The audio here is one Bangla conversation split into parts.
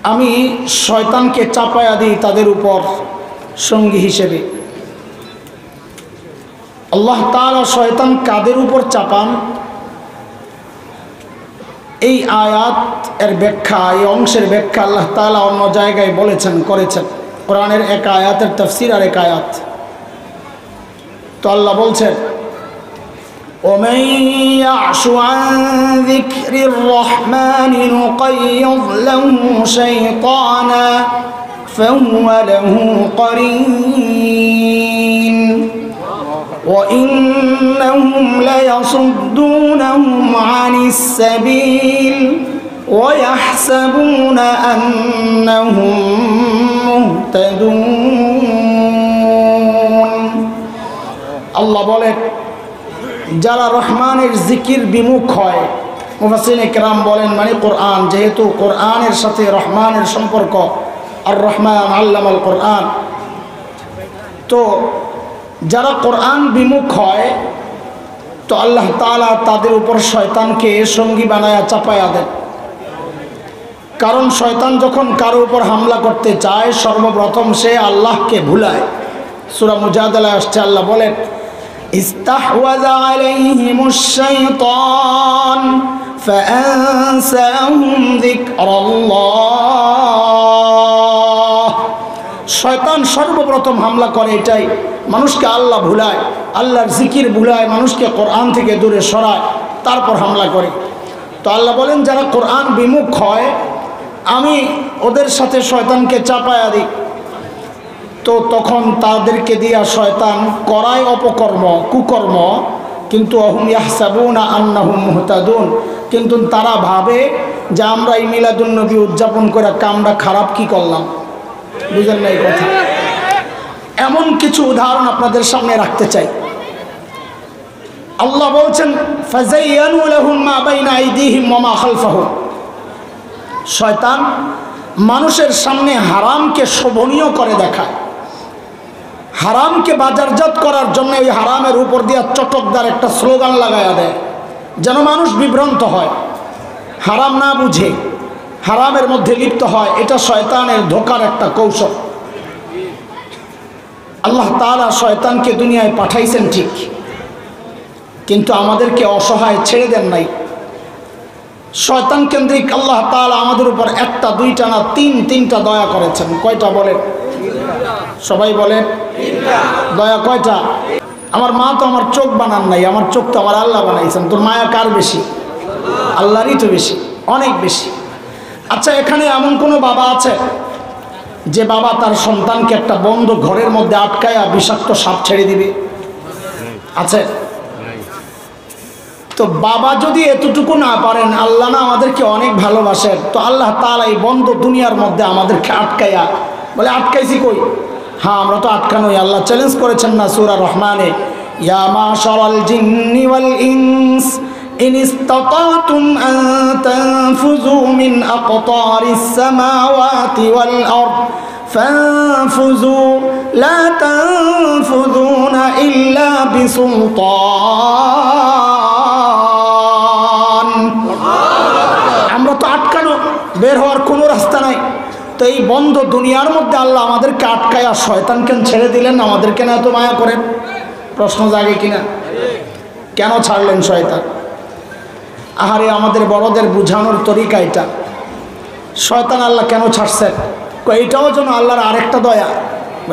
আমি শয়তানকে চাপায়া দিই তাদের উপর সঙ্গী হিসেবে। আল্লাহ তাআলা শয়তান কাদের উপর চাপান, এই আয়াত এর ব্যাখ্যা, এই অংশের ব্যাখ্যা আল্লাহ তাআলা অন্য জায়গায় বলেছেন, করেছেন। কোরআনের এক আয়াতের তাফসীর আর এক আয়াত। তো আল্লাহ বলছেন, ومن يعش عن ذكر الرحمن نقيض له شيطانا فهو له قرين وإنهم ليصدونهم عن السبيل ويحسبون أنهم مهتدون। الله বলে যারা রহমানের জিকির বিমুখ হয়, মুফাসসিরিনে কেরাম বলেন মানে কোরআন, যেহেতু কোরআনের সাথে রহমানের সম্পর্ক, আর রহমান আল্লামাল কোরআন, তো যারা কোরআন বিমুখ হয় তো আল্লাহ তাআলা তাদের উপর শয়তানকে সঙ্গী বানায়া চাপায়া দেন। কারণ শয়তান যখন কারো উপর হামলা করতে চায় সর্বপ্রথম সে আল্লাহকে ভুলায়। সূরা মুজাদালায় আসছে, আল্লাহ বলেন استحوذ عليهم الشيطان فأنساهم ذكر الله। শয়তান সর্বপ্রথম হামলা করে এটাই, মানুষকে আল্লাহ ভুলায়, আল্লাহর জিকির ভুলায়, মানুষকে কোরআন থেকে দূরে সরায়, তারপর হামলা করে। তো আল্লাহ বলেন যারা কোরআন বিমুখ হয় আমি ওদের সাথে শয়তানকে চাপায়া দিই, তো তখন তাদেরকে দিয়া শয়তান করায় অপকর্ম, কুকর্ম, কিন্তু অহুম ইয়াহসাবুনা আন্নাহুম মুহতাদুন, কিন্তু তারা ভাবে যে আমরা এই মিলাদুন নবী উদযাপন করে কামটা খারাপ কি করলাম। বুঝলেন না এই কথা? এমন কিছু উদাহরণ আপনাদের সামনে রাখতে চাই। আল্লাহ বলছেন ফাযায়্যানু লাহুম মা বাইনা আইদিহিম ওয়া মা খালফাহুম। শয়তান মানুষের সামনে হারামকে শোভনীয় করে দেখায়, হারামকে বাজারজাত করার জন্য ওই হারামের উপর দিয়ে চটকদার একটা স্লোগান লাগায়া দেয়, যেন মানুষ বিভ্রান্ত হয়, হারাম না বুঝে হারামের মধ্যে লিপ্ত হয়। এটা শয়তানের ধোঁকার একটা কৌশল। আল্লাহ তাআলা শয়তানকে দুনিয়ায় পাঠাইছেন ঠিক, কিন্তু আমাদেরকে অসহায় ছেড়ে দেন নাই। শয়তান কেন্দ্রিক আল্লাহ তাআলা আমাদের উপর একটা, দুইটা না, তিনটা দয়া করেছেন। কয়টা বলেন? সবাই বলেন দয়া কয়টা? আমার মা তো আমার চোখ বানান নাই, আমার চোখ তো আমার আল্লাহ বানাইছেন। তোর মায়া কার বেশি? আল্লাহরই তো বেশি, অনেক বেশি। আচ্ছা, এখানে এমন কোনো বাবা আছে যে বাবা তার সন্তানকে একটা বন্ধ ঘরের মধ্যে আটকায়া বিষাক্ত সাপ ছেড়ে দিবে? আছে? তো বাবা যদি এতটুকু না পারেন, আল্লাহ না আমাদেরকে অনেক ভালোবাসেন, তো আল্লাহ তাআলা এই বন্ধ দুনিয়ার মধ্যে আমাদেরকে আটকায়া, বলে আটকাইছি কই? হ্যাঁ, আমরা তো আটকানোই। আল্লাহ চ্যালেঞ্জ করেছেন না সূরা রহমানে, ইয়া মাশারাল জিন্নি ওয়াল ইনস ইন ইসতাতাতুম আন তানফুযু মিন আকতারিস সামাওয়াতি ওয়াল আরদ ফানফুযু লা তানফুযুনা ইল্লা বিসুলতান। আমরা তো আটকানো, বের হওয়ার কোনো রাস্তা নাই। তো এই বন্ধ দুনিয়ার মধ্যে আল্লাহ আমাদেরকে আটকায়া শয়তানকে ছেড়ে দিলেন, আমাদেরকে না এত মায়া করেন? প্রশ্ন জাগে কিনা? কেন ছাড়লেন শয়তান? আহারে, আমাদের বড়দের বুঝানোর তরিকা এটা। শয়তান আল্লাহ কেন ছাড়ছেন? এটাও যেন আল্লাহর আরেকটা দয়া।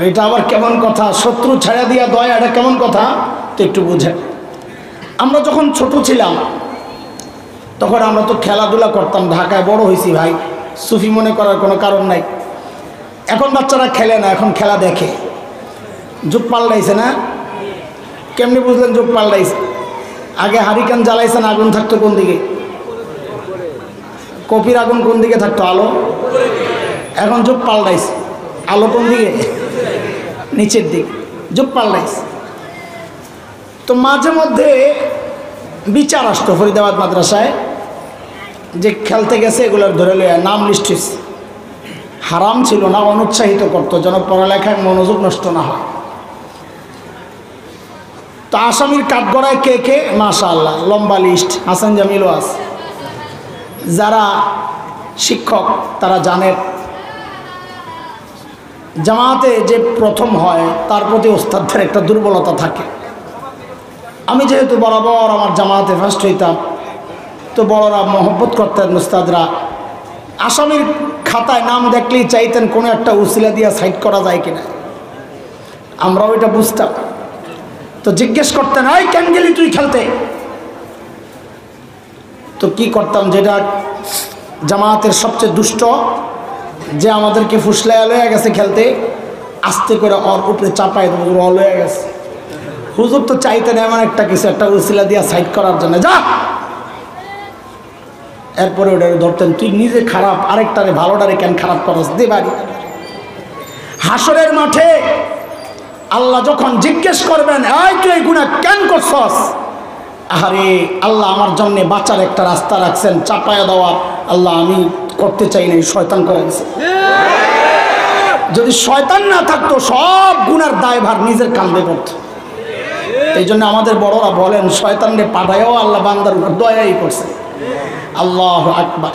এটা আবার কেমন কথা? শত্রু ছেড়ে দিয়া দয়া, এটা কেমন কথা? তো একটু বুঝেন। আমরা যখন ছোট ছিলাম তখন আমরা তো খেলাধুলা করতাম, ঢাকায় বড় হয়েছি ভাই, সুফি মনে করার কোনো কারণ নাই। এখন বাচ্চারা খেলে না, এখন খেলা দেখে। যুগ পাল্টাইছে না? কেমনি বুঝলেন যুগ পাল্টাইছে? আগে হারিকেন জ্বালাইছেন, আগুন থাকতো কোন দিকে? কপির আগুন কোন দিকে থাকতো? আলো। এখন যুগ পাল্টাইছে, আলো কোন দিকে? নিচের দিকে। যুগ পাল্টাইছে। তো মাঝে মধ্যে বিচার আসতো ফরিদাবাদ মাদ্রাসায়, যে খেলতে গেছে এগুলোর ধরে লইয়া নাম লিস্ট হয়েছে। হারাম ছিল না, অনুৎসাহিত করতো যেন পড়ালেখায় মনোযোগ নষ্ট না হয়। তো আসামির কাঠগড়ায় কে কে? মাশাআল্লাহ, লম্বা লিস্ট। হাসান জামিলও আছে। যারা শিক্ষক তারা জানেন জামাতে যে প্রথম হয় তার প্রতি ওস্তাদের একটা দুর্বলতা থাকে। আমি যেহেতু বরাবর আমার জামাতে ফার্স্ট হইতাম, তো বড়রা মহব্বত করতেন ওস্তাদরা, আসামির খাতায় নাম দেখলেই চাইতেন কোনো একটা উসিলা দিয়া সাইড করা যায় কিনা। আমরাও এটা বুঝতাম, তো জিজ্ঞেস করতেন এই কেন গেলি তুই খেলতে। তো কি করতাম, যেটা জামাতের সবচেয়ে দুষ্ট যে আমাদেরকে ফুসলাইয়া লয়ে গেছে খেলতে, আস্তে করে ওর উপরে চাপাই দেবো, ও লয়ে গেছে। হুজুর তো চাইতেন এমন একটা কিছু একটা উসিলা দিয়া সাইড করার জন্য, যা। এরপরে ওটা ধরতেন, তুই নিজে খারাপ, আরেকটারে ভালোটারে কেন খারাপ করস, দে বাড়ি। হাসরের মাঠে আল্লাহ যখন জিজ্ঞেস করবেন এই তুই এই গুনাহ কেন করছস, আরে আল্লাহ আমার জন্য বাঁচার একটা রাস্তা রাখছেন, চাপায়া দেওয়া। আল্লাহ আমি করতে চাই না, শয়তান করে দিয়েছে। যদি শয়তান না থাকতো সব গুনার দায়ভার নিজের কাঁধে পড়তো। এই জন্য আমাদের বড়রা বলেন শয়তানরে পাঠায়ও আল্লাহ বান্দার উপর দয়াই করছে। আল্লাহু আকবার।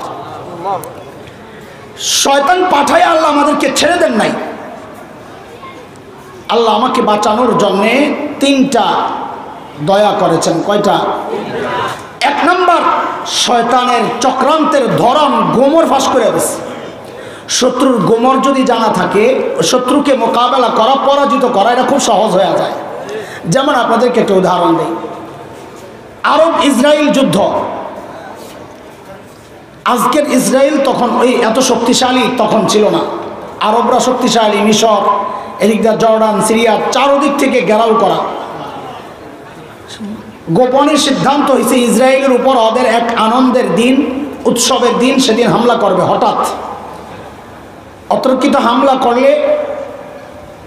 শয়তান পাঠায় আল্লাহ আমাদেরকে ছেড়ে দেন নাই। আল্লাহ আমাকে বাঁচানোর জন্যে 3টা দয়া করেছেন। কয়টা? 1 নম্বর, শয়তানের চক্রান্তের ধরন গোমর ফাঁস করে দিয়েছে। শত্রুর গোমর যদি জানা থাকে, শত্রুকে মোকাবেলা করা, পরাজিত করা এটা খুব সহজ হয়ে যায়। যেমন আপনাদেরকে একটা উদাহরণ দিই, আরব ইসরায়েল যুদ্ধ। আজকের ইসরায়েল তখন ওই এত শক্তিশালী তখন ছিল না। আরবরা শক্তিশালী, মিশর, এদিকটা জর্ডান, সিরিয়া, চারদিক থেকে ঘেরাও করা। গোপনের সিদ্ধান্ত হয়েছে ইসরায়েলের উপর ওদের এক আনন্দের দিন, উৎসবের দিন, সেদিন হামলা করবে। হঠাৎ অতর্কিত হামলা করলে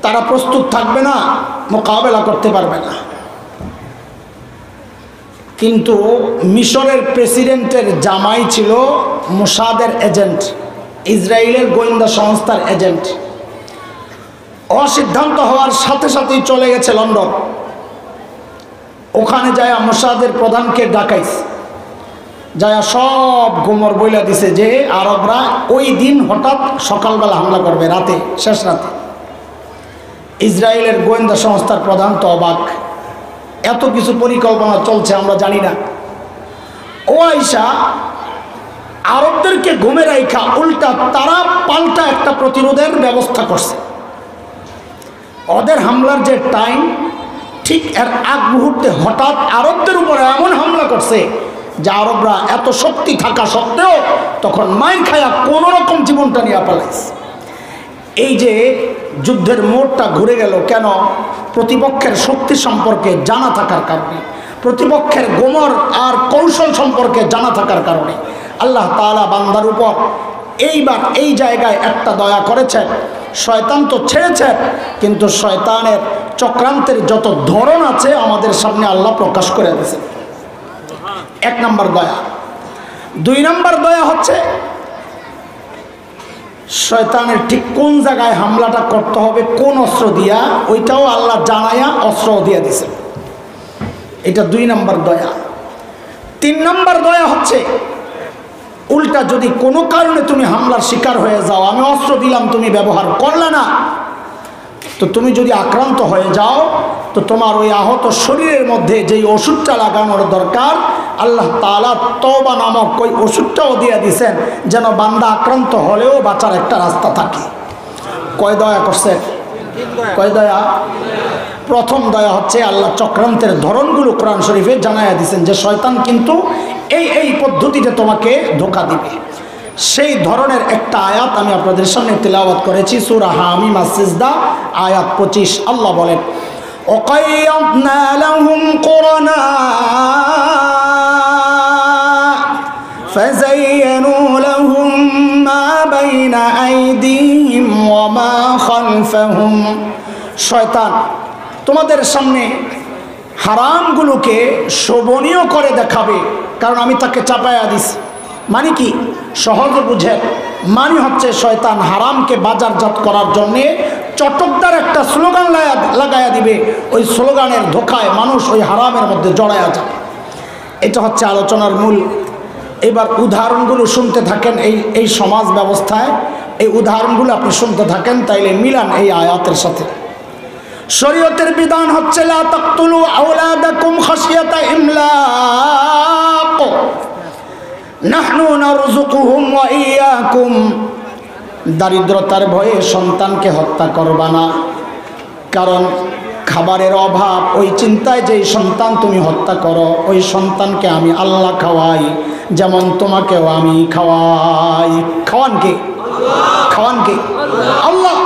তারা প্রস্তুত থাকবে না, মোকাবেলা করতে পারবে না। কিন্তু মিশরের প্রেসিডেন্টের জামাই ছিল মোসাদের এজেন্ট, ইসরায়েলের গোয়েন্দা সংস্থার এজেন্ট। অসিদ্ধান্ত হওয়ার সাথে সাথেই চলে গেছে লন্ডন। ওখানে যায় মোসাদের প্রধানকে ডাকাইছে, যায় সব গোমর বইলা দিছে যে আরবরা ওই দিন হঠাৎ সকালবেলা হামলা করবে, রাতে, শেষ রাতে। ইসরায়েলের গোয়েন্দা সংস্থার প্রধান তো অবাক, এত কিছু পরিকল্পনা চলছে আমরা জানি না। ও আইসা আরবদেরকে ঘুমে রাইখা উল্টা তারা পাল্টা একটা প্রতিরোধের ব্যবস্থা করছে। ওদের হামলার যে টাইম, ঠিক এর আগ মুহূর্তে হঠাৎ আরবদের উপরে এমন হামলা করছে যে আরবরা এত শক্তি থাকা সত্ত্বেও তখন মাইর খায়া কোনো রকম জীবনটা নিয়ে পালাইছে। এই যে যুদ্ধের মোড়টা ঘুরে গেল কেন? প্রতিপক্ষের শক্তি সম্পর্কে জানা থাকার কারণে, প্রতিপক্ষের গোমর আর কৌশল সম্পর্কে জানা থাকার কারণে। আল্লাহ তাআলা বান্দার উপর এইবার এই জায়গায় একটা দয়া করেছেন। শয়তান তো ছেড়েছেন, কিন্তু শয়তানের চক্রান্তের যত ধরন আছে আমাদের সামনে আল্লাহ প্রকাশ করে দিয়েছেন। 1 নম্বর দয়া। 2 নম্বর দয়া হচ্ছে শয়তানের ঠিক কোন জায়গায় হামলাটা করতে হবে, কোন অস্ত্র দিয়া, ওইটাও আল্লাহ জানায়া অস্ত্র দিয়ে দিয়েছেন। এটা 2 নম্বর দয়া। 3 নম্বর দয়া হচ্ছে উল্টা যদি কোনো কারণে তুমি হামলার শিকার হয়ে যাও, আমি অস্ত্র দিলাম, তুমি ব্যবহার করলে না, তো তুমি যদি আক্রান্ত হয়ে যাও তো তোমার ওই আহত শরীরের মধ্যে যেই ওষুধটা লাগানোর দরকার আল্লাহ তাআলা তওবা নামক ওই ওষুধটাও দিয়ে দিয়েছেন, যেন বান্দা আক্রান্ত হলেও বাঁচার একটা রাস্তা থাকে। কয় দয়া করছে? কয় দয়া? প্রথম দয়া হচ্ছে আল্লাহ চক্রান্তের ধরনগুলো কোরআন শরীফে জানায়া দিয়েছেন যে শয়তান কিন্তু এই পদ্ধতিতে তোমাকে ধোঁকা দিবে। সেই ধরনের একটা আয়াত আমি আপনাদের সামনে তিলাওয়াত করেছি, সূরা হামিম আস-সিজদা আয়াত 25। আল্লাহ বলেন ওয়াকাইয়াদনা লাহুম কুরানা ফাযায়্যানু লাহুম মা বাইনা আইদিহিম ওয়া মা খালফাহুম। শয়তান তোমাদের সামনে হারামগুলোকে শোভনীয় করে দেখাবে, কারণ আমি তাকে চাপায়া দিছি। মানে কি? সহজে বুঝে, মানে হচ্ছে শয়তান হারামকে বাজারজাত করার জন্যে চটকদার একটা স্লোগান লাগায়া দিবে, ওই স্লোগানের ধোঁকায় মানুষ ওই হারামের মধ্যে জড়ায়া যাবে। এটা হচ্ছে আলোচনার মূল। এবার উদাহরণগুলো শুনতে থাকেন। এই সমাজ ব্যবস্থায় এই উদাহরণগুলো আপনি শুনতে থাকেন, তাইলে মিলান এই আয়াতের সাথে। শরীয়তের বিধান হচ্ছে লা তাকতুলু আওলাদাকুম খাশিয়াতা ইমলাক, নাহনু নারযুকুহুম ওয়া ইয়্যাকুম। দারিদ্রতার ভয়ে সন্তানকে হত্যা করবা না, কারণ খাবারের অভাব, ওই চিন্তায় যেই সন্তান তুমি হত্যা করো, ওই সন্তানকে আমি আল্লাহ খাওয়াই, যেমন তোমাকেও আমি খাওয়াই। খাওয়ান কে? খাওয়ান কে? আল্লাহ।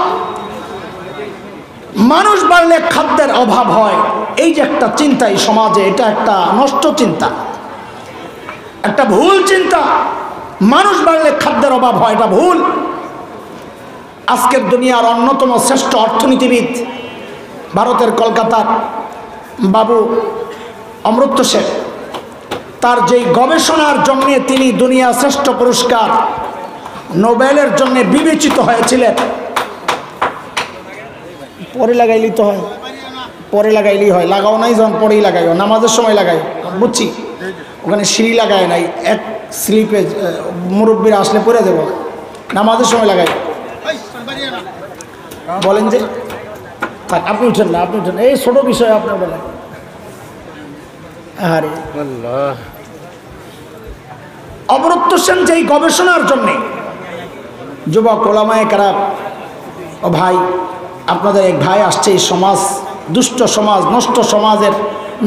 মানুষ বাড়লে খাদ্যের অভাব হয়, এই যে একটা চিন্তা এই সমাজে, এটা একটা নষ্ট চিন্তা, একটা ভুল চিন্তা। মানুষ বাড়লে খাদ্যের অভাব হয়, এটা ভুল। আজকের দুনিয়ার অন্যতম শ্রেষ্ঠ অর্থনীতিবিদ, ভারতের কলকাতার বাবু অমর্ত্য সেন, তার যেই গবেষণার জন্য তিনি দুনিয়া শ্রেষ্ঠ পুরস্কার নোবেলের জন্য বিবেচিত হয়েছিলেন। পরে লাগাইলেই তো হয়, পরে লাগাইলেই হয়, লাগাও নাই যখন পরেই লাগাইও, নামাজের সময় লাগাই, বুঝছি। ওখানে সিঁড়ি লাগায় নাই, এক স্লিপে মুরব্বীরা আসলে পরে দেবো, নামাজের সময় লাগাই। বলেন যে থাক, আপনি উঠেন না, আপনি উঠেন, এই ছোট বিষয় আপনি বলেন। আরে অমর্ত্য সেন যেই গবেষণার জন্যে, যুবক ওলামায়ে কেরাম, ও ভাই, আপনাদের এক ভাই আসছে এই সমাজ, দুষ্ট সমাজ, নষ্ট সমাজের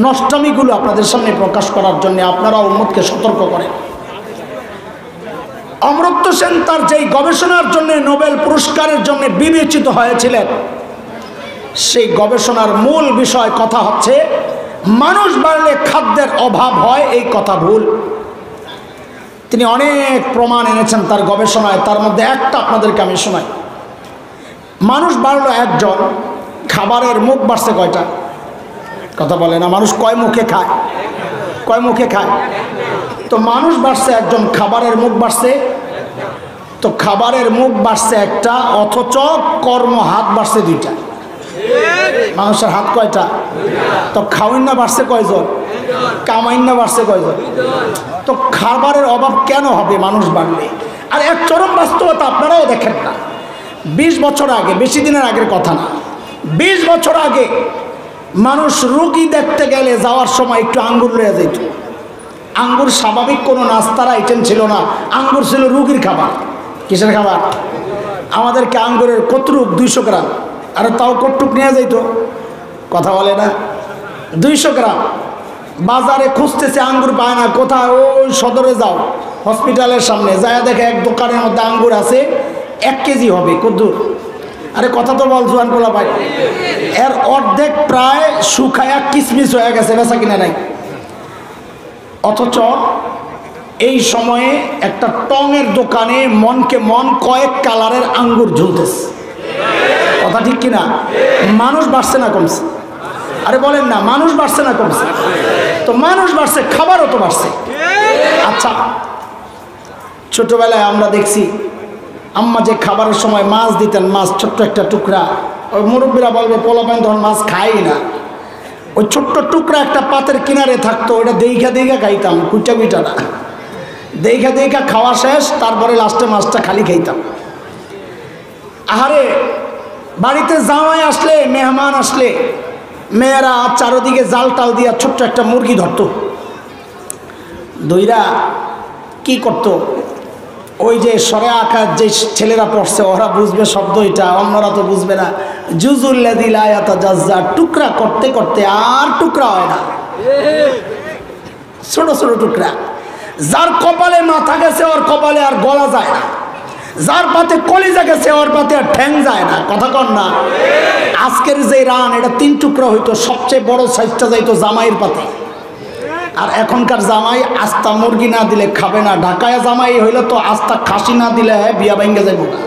নষ্টামিগুলো আপনাদের সামনে প্রকাশ করার জন্য। আপনারা উম্মতকে সতর্ক করেন। অমর্ত্য সেন তার যেই গবেষণার জন্য নোবেল পুরস্কারের জন্য বিবেচিত হয়েছিলেন, সেই গবেষণার মূল বিষয় কথা হচ্ছে মানুষ বাড়লে খাদ্যের অভাব হয়, এই কথা ভুল। তিনি অনেক প্রমাণ এনেছেন তার গবেষণায়, তার মধ্যে একটা আপনাদেরকে আমি শোনাই। মানুষ বাড়লো একজন, খাবারের মুখ বাড়ছে কয়টা? কথা বলে না, মানুষ কয় মুখে খায়? কয় মুখে খায়? তো মানুষ বাড়ছে একজন, খাবারের মুখ বাড়ছে, তো খাবারের মুখ বাড়ছে একটা, অথচ কর্ম হাত বাড়ছে দুইটা। মানুষের হাত কয়টা? তো খাওয়াইন না বাড়ছে কয়জন? কামাইন না বাড়ছে কয়জন? তো খাবারের অভাব কেন হবে মানুষ বাড়লে? আর এক চরম বাস্তবতা আপনারাও দেখেন না, 20 বছর আগে, বেশি দিনের আগের কথা না, 20 বছর আগে মানুষ রুগী দেখতে গেলে যাওয়ার সময় একটু আঙ্গুর লয়ে যেত। আঙ্গুর স্বাভাবিক কোনো নাস্তার আইটেম ছিল না, আঙ্গুর ছিল রুগীর খাবার। কিসের খাবার? আমাদেরকে আঙ্গুরের কতটুক 200 গ্রাম, আর তাও কটুক নিয়ে যাইতো, কথা বলে না, 200 গ্রাম। বাজারে খুঁজতেছে, আঙ্গুর পায় না, কোথায়? ওই সদরে যাও, হসপিটালের সামনে যায়, দেখে এক দোকানের মধ্যে আঙ্গুর আছে, 1 কেজি হবে, কদ্দুর। আরে কথা তো বল জোয়ান পোলা ভাই, এর অর্ধেক প্রায় শুকায়া কিসমিস হয়ে গেছে, বেচা কিনা নাই। অথচ এই সময়ে একটা টঙের দোকানে মনকে মন কয়েক কালারের আঙ্গুর ঝুলতেছে। কথা ঠিক কিনা? মানুষ বাড়ছে না কমছে? আরে বলেন না, মানুষ বাড়ছে না কমছে? তো মানুষ বাড়ছে, খাবারও তো বাড়ছে। আচ্ছা, ছোটবেলায় আমরা দেখছি আম্মা যে খাবারের সময় মাছ দিতেন, মাছ ছোট্ট একটা টুকরা, ওই মুরব্বীরা বলবে পোলাপান তখন মাছ খাই না, ওই ছোট্ট টুকরা একটা পাতের কিনারে থাকতো, ওইটা দেখা দেখা খাইতাম, কুইটা কুইটা না, দেখা দেখা খাওয়া শেষ, তারপরে লাস্টে মাছটা খালি খাইতাম। আহারে, বাড়িতে জামাই আসলে, মেহমান আসলে, মেয়েরা চারোদিকে জাল টাল দিয়া ছোট্ট একটা মুরগি ধরতো, দইরা কি করতো, ওই যে সরে আকার যে ছেলেরা পড়ছে ওরা বুঝবে শব্দ, এটা অন্যরা তো বুঝবে না। জুজুল্লাযী লা ইয়াতাজাজ্জা, টুকরা করতে করতে আর টুকরা হয় না, ছোট ছোট টুকরা। যার কপালে মাথা গেছে ওর কপালে আর গলা যায় না, যার পাতে কলিজা গেছে ওর পাতে আর ঠ্যাং যায় না, কথা কন না। আজকের যে রান, এটা 3 টুকরা হইতো, সবচেয়ে বড় সাইজটা যাইতো জামাইয়ের পাতে। আর এখনকার জামাই আস্তা মুরগি না দিলে খাবে না, ঢাকায় জামাই হইলে তো আস্তা খাসি না দিলে বিয়া ভাঙ্গে যাইব না।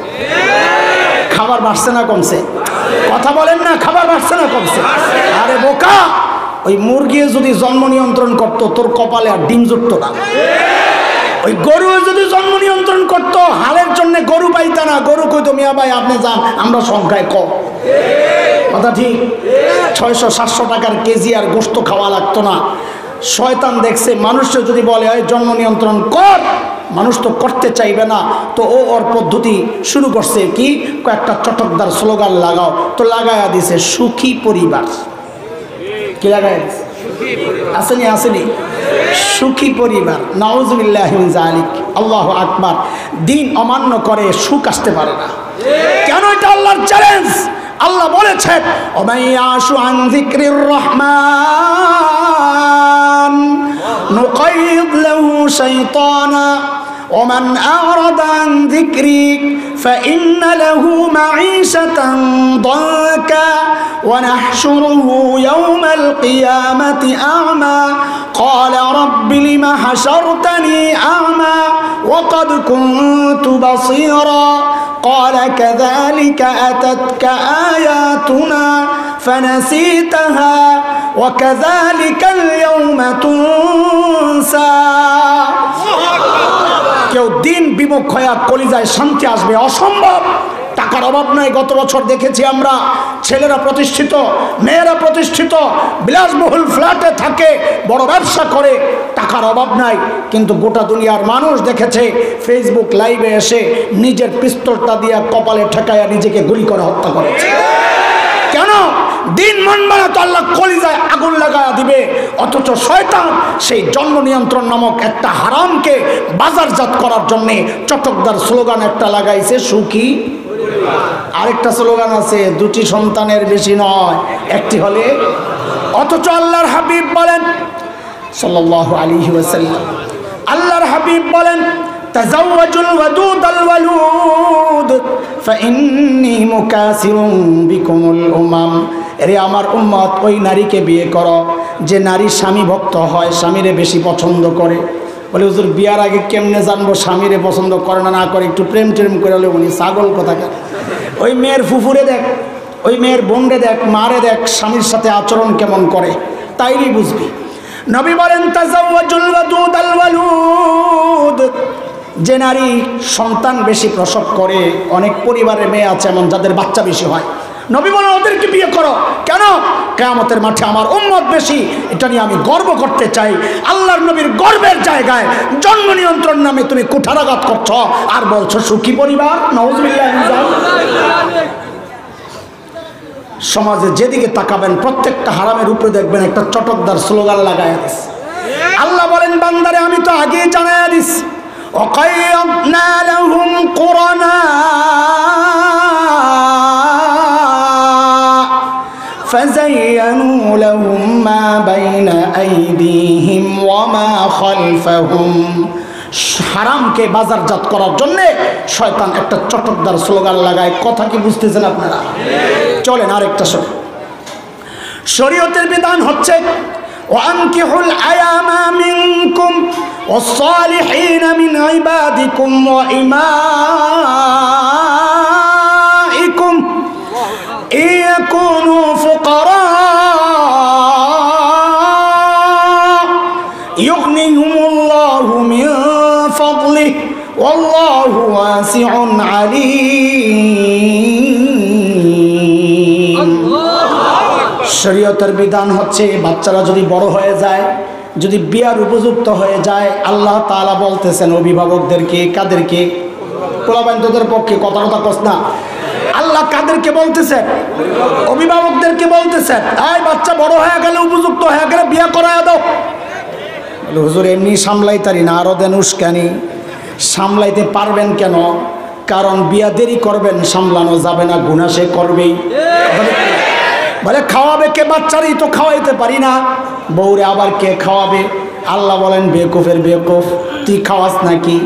খাবার বাড়ছে না কমছে? কথা বলেন না, খাবার বাড়ছে না কমছে? আরে বোকা, ওই মুরগি যদি জন্ম নিয়ন্ত্রণ করতো তোর কপালে আর ডিম জুটতো না। ওই গরু যদি জন্ম নিয়ন্ত্রণ করতো, হালের জন্য গরু পাইতা না, গরু কইতো মিয়া ভাই আপনি যান, আমরা সংখ্যায় কম। কথা ঠিক? 600-700 টাকার কেজি আর গোশত খাওয়া লাগতো না। শয়তান দেখছে মানুষকে যদি বলে জন্ম নিয়ন্ত্রণ কর, মানুষ তো করতে চাইবে না, তো ওর পদ্ধতি শুরু করছে কি, কয়েকটা চটকদার স্লোগান লাগাও, তো লাগায়া দিছে সুখী পরিবার। কি লাগায় আসেনি আসেনি সুখী পরিবার। নাউজুবিল্লাহি মিন যালিক। আল্লাহু আকবার। দিন অমান্য করে সুখ আসতে পারে না। কেন? এটা আল্লাহর চ্যালেঞ্জ। আল্লাহ বলেছেন ওমাইয়াশু আন যিকরির রহমান নুকাইদ লাহু শাইতানা ومن أعرض عن ذكري فإن له معيشة ضنكا ونحشره يوم القيامة أعمى قال رب لم حشرتني أعمى وقد كنت بصيرا قال كذلك أتتك آياتنا فنسيتها وكذلك اليوم تنسى। কেউ দিন বিমুখ হয়ে কলিজায় শান্তি আসবে অসম্ভব। টাকার অভাব নাই। গত বছর দেখেছি আমরা, ছেলেরা প্রতিষ্ঠিত, মেয়েরা প্রতিষ্ঠিত, বিলাসবহুল ফ্ল্যাটে থাকে, বড় ব্যবসা করে, টাকার অভাব নাই। কিন্তু গোটা দুনিয়ার মানুষ দেখেছে ফেসবুক লাইভে এসে নিজের পিস্তলটা দিয়ে কপালে ঠেকায়া নিজেকে গুলি করে হত্যা করেছে। কেন? দিন মানবে না তো আল্লাহ কলিজায় আগুন লাগায়া দিবে। অথচ শয়তান সেই জন্ম নিয়ন্ত্রণ নামক একটা হারামকে বাজারজাত করার জন্য চটকদার স্লোগান একটা লাগাইছে সুখী। আরেকটা স্লোগান আছে দুটি সন্তানের বেশি নয়, একটি হলে। অথচ আল্লাহর হাবিব বলেন সাল্লাল্লাহু আলাইহি ওয়াসাল্লাম, আল্লাহর হাবিব বলেন তাজাওয়াজুল ওয়াদুদাল ওয়ালুদ ফাইন্নী মুকাসিরুম বিকুমুল উমাম। রে আমার উম্মত, ওই নারীকে বিয়ে করো যে নারী স্বামী ভক্ত হয়, স্বামীরে বেশি পছন্দ করে। বলে হুজুর বিয়ার আগে কেমনে জানবো স্বামীরে পছন্দ করে না না করে? একটু প্রেম টেম করে হলে উনি ছাগল কোথাকার। ওই মেয়ের ফুফুরে দেখ, ওই মেয়ের বোনরে দেখ, মারে দেখ, স্বামীর সাথে আচরণ কেমন করে, তাইলেই বুঝবি। নবী বলেন তাজাওয়াজুল ওয়াদুদাল ওয়ালুদ, যে নারী সন্তান বেশি প্রসব করে। অনেক পরিবারের মেয়ে আছে এমন যাদের বাচ্চা বেশি হয়। নবী বলেন ওদেরকে বিয়ে করো। কেন? কিয়ামতের মাঠে আমার উম্মত বেশি, এটা নিয়ে আমি গর্ব করতে চাই। আল্লাহর নবীর গর্বের জায়গায় জন্ম নিয়ন্ত্রণ নামে তুমি কুঠারাঘাত করছ আর বলছো সুখী পরিবার। নাউজুবিল্লাহ। সমাজে যেদিকে তাকাবেন প্রত্যেকটা হারামের উপরে দেখবেন একটা চটকদার স্লোগান লাগায়া দিস। আল্লাহ বলেন বান্দারে আমি তো আগেই জানায়া দিস وقيضنا لهم قرناء فزينوا لهم ما بين أيديهم وما خلفهم। হারামকে বাজারজাত করার জন্য শয়তান একটা চটকদার স্লোগান লাগায়। কথা কি বুঝতেছেন আপনারা? চলেন আরেকটা শোন। শরীয়তের বিধান হচ্ছে وأنكحوا الأيام منكم والصالحين من عبادكم وإمائكم إن يكونوا فقراء يغنيهم الله من فضله والله واسع عليم। শরীয়তের বিধান হচ্ছে বাচ্চারা যদি বড় হয়ে যায়, যদি বিয়ার উপযুক্ত হয়ে যায়, আল্লাহ তাআলা বলতেছেন অভিভাবকদেরকে, কাদেরকে? পোলাবান্ধবদের পক্ষে কথা কস না। আল্লাহ কাদেরকে বলতেছেন? অভিভাবকদেরকে বলতেছেন এই বাচ্চা বড় হয়ে গেলে, উপযুক্ত হয়ে গেলে বিয়ে করায় দাও। বলে হুজুর এমনি সামলাইতারি না, আরো দেন উস্কানি। সামলাইতে পারবেন কেন? কারণ বিয়া দেরি করবেন, সামলানো যাবে না, গুনাহ সে করবেই। বলে খাওয়াবে কে? বাচ্চারই তো খাওয়াইতে পারি না, বউরে আবার কে খাওয়াবে? আল্লাহ বলেন বেকুফের বেকুফ, তুই খাওয়াস নাকি?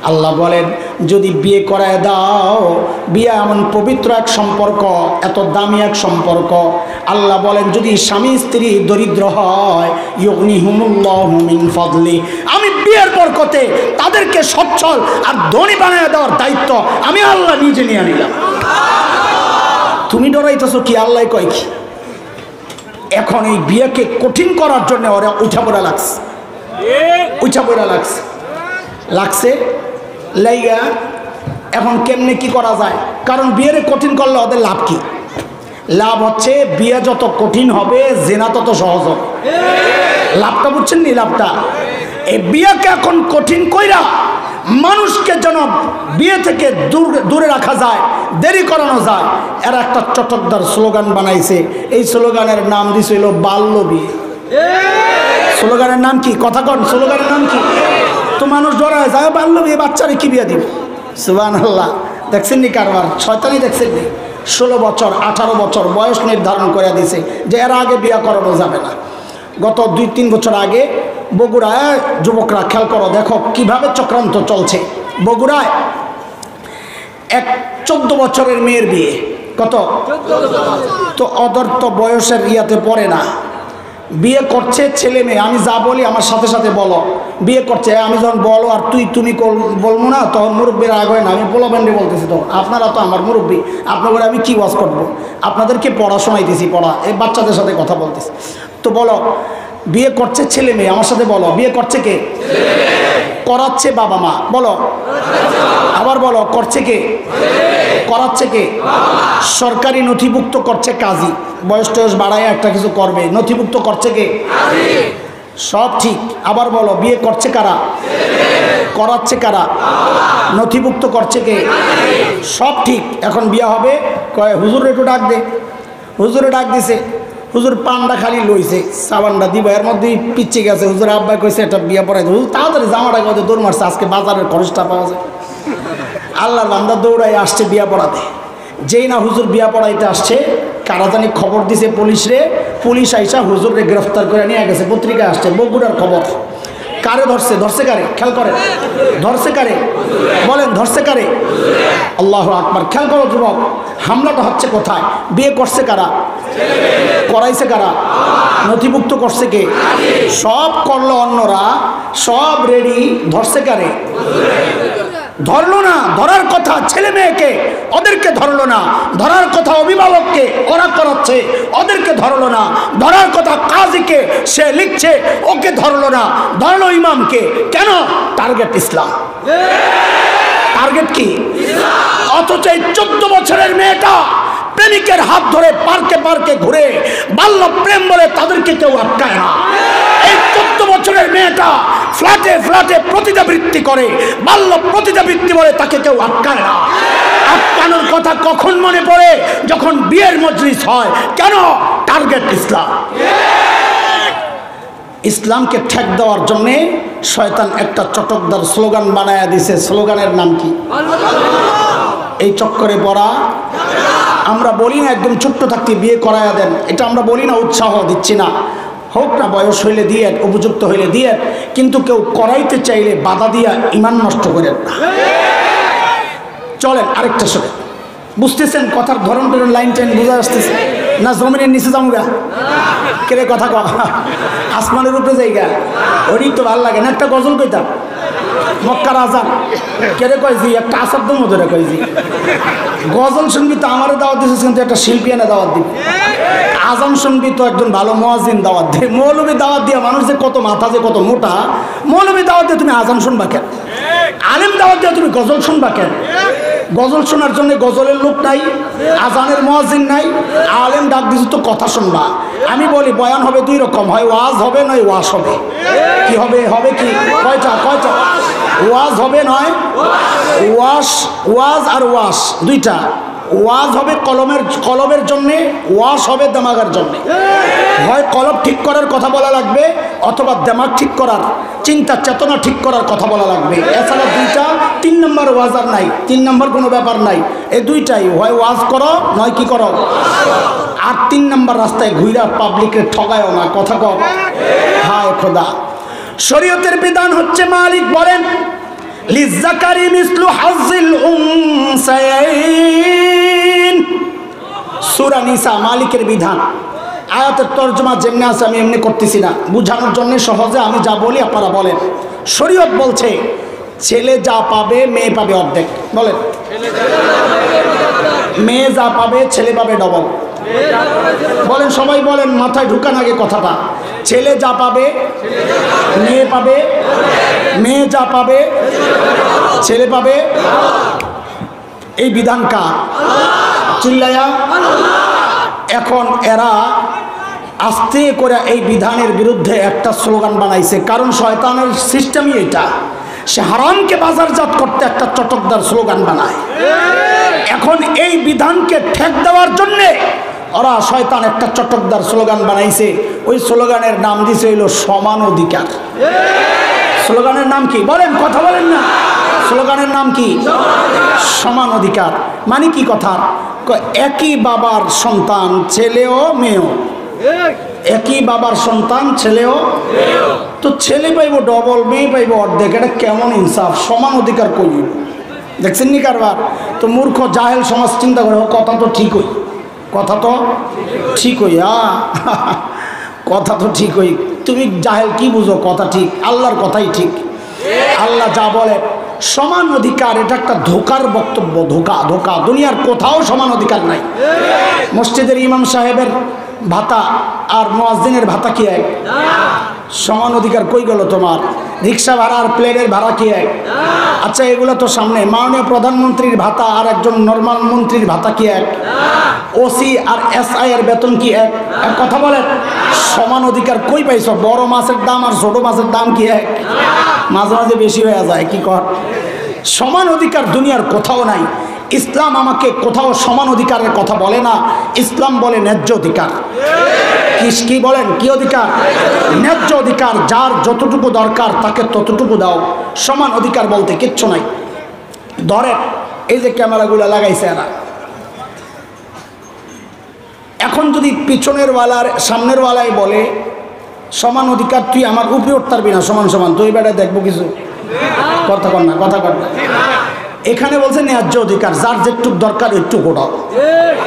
আল্লাহ বলেন যদি বিয়ে করায় দাও, বিয়ে এমন পবিত্র এক সম্পর্ক, এত দামি এক সম্পর্ক। আল্লাহ বলেন যদি স্বামী স্ত্রী দরিদ্র হয়, ইউগনিহুমুল্লাহু মিন ফাদলি, আমি বিয়ের বরকতে তাদেরকে সচ্ছল আর ধনী বানিয়ে দেওয়ার দায়িত্ব আমি আল্লাহ নিজে নিয়ে নিলাম। তুমি ডরাইতেছো কি? আল্লাহ কয় কি? এখন এই বিয়েকে কঠিন করার জন্য ওরা উঠা পড়া লাগছে, উঠা পড়া লাগছে লাইগা। এখন কেমনে কি করা যায়? কারণ বিয়েরে কঠিন করলে ওদের লাভ কি? লাভ হচ্ছে বিয়ে যত কঠিন হবে জেনা তত সহজ হবে। লাভটা বুঝছেন নি? লাভটা এই বিয়েকে এখন কঠিন কইরা মানুষকে যেন বিয়ে থেকে দূরে রাখা যায়, দেরি করানো যায়, এরা একটা চটকদার স্লোগান বানাইছে। এই স্লোগানের নাম দিছিল বাল্য বিয়ে। স্লোগানের নাম কি? কথা কন, স্লোগানের নাম কি? তো মানুষ ডরায় যায়, বাল্য বিয়ে, বাচ্চারে কি বিয়ে দিব? সুবহানাল্লাহ। দেখছেন নি কারবার? শয়তানি দেখছেন নি? 16 বছর 18 বছর বয়স নির্ধারণ করে দিছে যে এর আগে বিয়ে করানো যাবে না। গত 2-3 বছর আগে বগুড়ায়, যুবকরা খেয়াল করো, দেখো কিভাবে চক্রান্ত চলছে। বগুড়ায় এক 14 বছরের মেয়ের বিয়ে। কত? তো ওদের তো বয়সের ইয়াতে পড়ে না, বিয়ে করছে ছেলে মেয়ে। আমি যা বলি আমার সাথে সাথে বলো। বিয়ে করছে, আমি যখন বলো আর তুমি বলবো না, তখন মুরব্বীরা আগে না, আমি পোলাবেন্ডে বলতেছি, তখন আপনারা তো আমার মুরব্বী, আপনাদের আমি কি ওয়াজ করবো? আপনাদেরকে পড়া শোনাইতেছি, পড়া, এই বাচ্চাদের সাথে কথা বলতেছি। তো বলো, বিয়ে করছে ছেলে মেয়ে, আমার সাথে বলো, বিয়ে করছে কে? করাচ্ছে বাবা মা। বলো, আবার বলো, করছে কে? করাচ্ছে কে? সরকারি নথিভুক্ত করছে কাজী, বয়স টয়স বাড়ায় একটা কিছু করবে, নথিভুক্ত করছে কে? সব ঠিক। আবার বলো, বিয়ে করছে কারা? করাচ্ছে কারা? নথিভুক্ত করছে কে? সব ঠিক। এখন বিয়ে হবে, কয় হুজুর একটু ডাক দে। হুজুরে ডাক দিছে, হুজুর পান্ডা খালি লইছে, সাবানটা দিব, এর মধ্যেই পিছিয়ে গেছে। হুজুর আব্বাই কইছে একটা বিয়ে পড়াই দেবে। হুজুর তাড়াতাড়ি জামাটা কত দৌড় মারছে, আজকে বাজারের খরচটা পাওয়া যায়। আল্লাহর বান্দা দৌড়াই আসছে বিয়া পড়াতে। যেই না হুজুর বিয়া পড়াইতে আসছে, কারা জানি খবর দিছে পুলিশরে। পুলিশ আইসা হুজুরকে গ্রেফতার করে নিয়ে গেছে। পত্রিকায় আসছে, বগুড়ার খবর। কারে ধরছে? ধরছে কারে? খেয়াল করেন, ধরছে কারে? বলেন, ধরছে কারে? আল্লাহু আকবার। খেয়াল করো যুবক, হামলাটা হচ্ছে কোথায়? বিয়ে করছে কারা? করাইছে কারা? নথিভুক্ত করছে কে? সব করলো অন্যরা, সব রেডি। ধরছে কারে? ধরলো না। ধরার কথা ছেলে মেয়েকে, ওদেরকে ধরলো না। ধরার কথা অভিভাবককে, ওরা করাচ্ছে, ওদেরকে ধরলো না। ধরার কথা কাজীকে, সে লিখছে, ওকে ধরলো না। ধরলো ইমামকে। কেন? টার্গেট ইসলাম। টার্গেট কি? অথচ এই 14 বছরের মেয়েটা প্রেমিকের হাত ধরে পার্কে পার্কে ঘুরে বাল্য প্রেম বলে তাদেরকে কেউ আটকায় না। এই 14 বছরের মেয়েটা ফ্ল্যাটে ফ্ল্যাটে প্রতিদাবৃত্তি করে, বাল্য প্রতিদাবৃত্তি বলে তাকে কেউ আটকায় না। আটকানোর কথা কখন মনে পড়ে? যখন বিয়ের মজলিস হয়। কেন? টার্গেট ইসলাম। ইসলামকে ঠেক দেওয়ার জন্যে শয়তান একটা চটকদার স্লোগান বানায়া দিছে। স্লোগানের নাম কি? এই চক্করে পড়া আমরা বলি না একদম ছোট্ট থাকতে বিয়ে করায়া দেন, এটা আমরা বলি না, উৎসাহ দিচ্ছি না। হোক না, বয়স হইলে দিয়ে, উপযুক্ত হইলে দিয়ে, কিন্তু কেউ করাইতে চাইলে বাধা দিয়া ইমান নষ্ট করেন না। চলেন আরেকটা শোনেন, বুঝতেছেন কথার ধরন টরন, লাইন টাইন বুঝা আসতেছে না? জমিনের নিচে যামগা কেরে কথা কয়, আসমানের উপরে যাইগা, ওরই তো ভালো লাগে না। একটা গজল কইতাম, মক্কার আজান কেরে কয়েছি, একটা আসার দম ধরে কয়েছি। গজল শুনবি তো আমারও দাওয়াত দিয়েছিস, কিন্তু একটা শিল্পী এনে দাওয়াত দিবি। আজান শুনবি তো একজন ভালো মুয়াজ্জিন দাওয়াত দে। মৌলবী দাওয়াত দিয়ে মানুষ যে কত মাথা যে কত মোটা, মৌলবী দাওয়াত দিয়ে তুমি আজান শুনবা কেন? আলেম দাওয়াত দিয়ে তুমি গজল শুনবা কেন? গজল শোনার জন্য গজলের লোক নাই, আজানের মুয়াজ্জিন নাই, আলেম ডাক দিছে তো কথা শুনবা। আমি বলি বয়ান হবে দুই রকম, হয় ওয়াজ হবে নয় ওয়াশ হবে। কি হবে? হবে কি? কয়টা? ওয়াজ হবে নয় ওয়াশ। ওয়াজ আর ওয়াশ দুইটা। ওয়াজ হবে কলবের জন্যে, ওয়াশ হবে দেমাগের জন্যে। হয় কলব ঠিক করার কথা বলা লাগবে, অথবা দেমাগ ঠিক করার, চিন্তা চেতনা ঠিক করার কথা বলা লাগবে। এছাড়া দুইটা, 3 নম্বর ওয়াজ আর নাই, 3 নম্বর কোনো ব্যাপার নাই। এই দুইটাই, হয় ওয়াজ করো নয় কি করো। আর 3 নম্বর রাস্তায় ঘুরা পাবলিকের ঠগায়ও না। কথা কও। হায় খোদা, শরীয়তের বিধান হচ্ছে, মালিক বলেন লিজ্জাকারি মিসলু হাজ্জিল উনসায়াইন। সূরা নিসা, মালিকের বিধান। আয়াতের তরজমা যেমনি আছে আমি এমনি করতেছি না, বুঝানোর জন্য সহজে আমি যা বলি আপনারা বলেন। শরীয়ত বলছে ছেলে যা পাবে মেয়ে পাবে অর্ধেক। বলেন, মেয়ে যা পাবে ছেলে পাবে ডবল। বলেন, সবাই বলেন, মাথায় ঢুকান আগে কথাটা। ছেলে যা পাবে মেয়ে পাবে, মেয়ে যা পাবে ছেলে পাবে। এই বিধান কার? চিল্লায়া। এখন এরা আস্তে করে এই বিধানের বিরুদ্ধে একটা স্লোগান বানাইছে, কারণ শয়তানের সিস্টেমই এটা। সে হারামকে বাজারজাত করতে একটা চটকদার স্লোগান বানায়। এখন এই বিধানকে ঠেক দেওয়ার জন্যে ওরা শয়তান একটা চটকদার স্লোগান বানাইছে। ওই স্লোগানের নাম দিছে হইল সমান অধিকার। স্লোগানের নাম কি বলেন, কথা বলেন না। স্লোগানের নাম কি? সমান অধিকার। মানে কি কথা? একই বাবার সন্তান ছেলেও মেয়েও, একই বাবার সন্তান ছেলেও, তো ছেলে পাইব ডবল, মেয়ে পাইব অর্ধেক। এটা কেমন ইনসাফ? সমান অধিকার কই? দেখছেন নি কারবার? তো মূর্খ জাহেল সমাজ চিন্তা করে কথা তো ঠিক হই, কথা তো ঠিক হই। কথা তো ঠিক হই। তুমি জাহেল কি বুঝো? কথা ঠিক, আল্লাহর কথাই ঠিক। আল্লাহ যা বলে সমান অধিকার, এটা একটা ধোকার বক্তব্য। ধোকা, ধোকা। দুনিয়ার কোথাও সমান অধিকার নাই। মসজিদের ইমাম সাহেবের ভাতা আর মুয়াজ্জিনের ভাতা কি এক? সমান অধিকার কই গেল তোমার? রিক্সা ভাড়া আর প্লেনের ভাড়া কি এক? আচ্ছা এগুলো তো সামনে। মাননীয় প্রধানমন্ত্রীর ভাতা আর একজন নর্মাল মন্ত্রীর ভাতা কি এক? ওসি আর এসআই এর বেতন কি এক? কথা বলেন, সমান অধিকার কই পাইছো? বড় মাছের দাম আর ছোট মাছের দাম কি এক? মাঝে মাঝে বেশি হয়ে যায়, কি কর? সমান অধিকার দুনিয়ার কোথাও নাই। ইসলাম আমাকে কোথাও সমান অধিকারের কথা বলে না। ইসলাম বলে ন্যায্য অধিকার। কি বলেন? কি অধিকার? ন্যায্য অধিকার। যার যতটুকু দরকার তাকে ততটুকু দাও। সমান অধিকার বলতে কিচ্ছু নাই। ধরে এই যে ক্যামেরাগুলো লাগাইছে এরা, এখন যদি পিছনের ওয়ালার সামনের ওয়ালাই বলে সমান অধিকার, তুই আমার উপরে উঠতে পারবি না সমান সমান, তুই বেটা দেখবো কিছু, কথা কর না, কথা কর না। এখানে বলছে ন্যায্য অধিকার, যার যেটুক দরকার একটু গোটাও,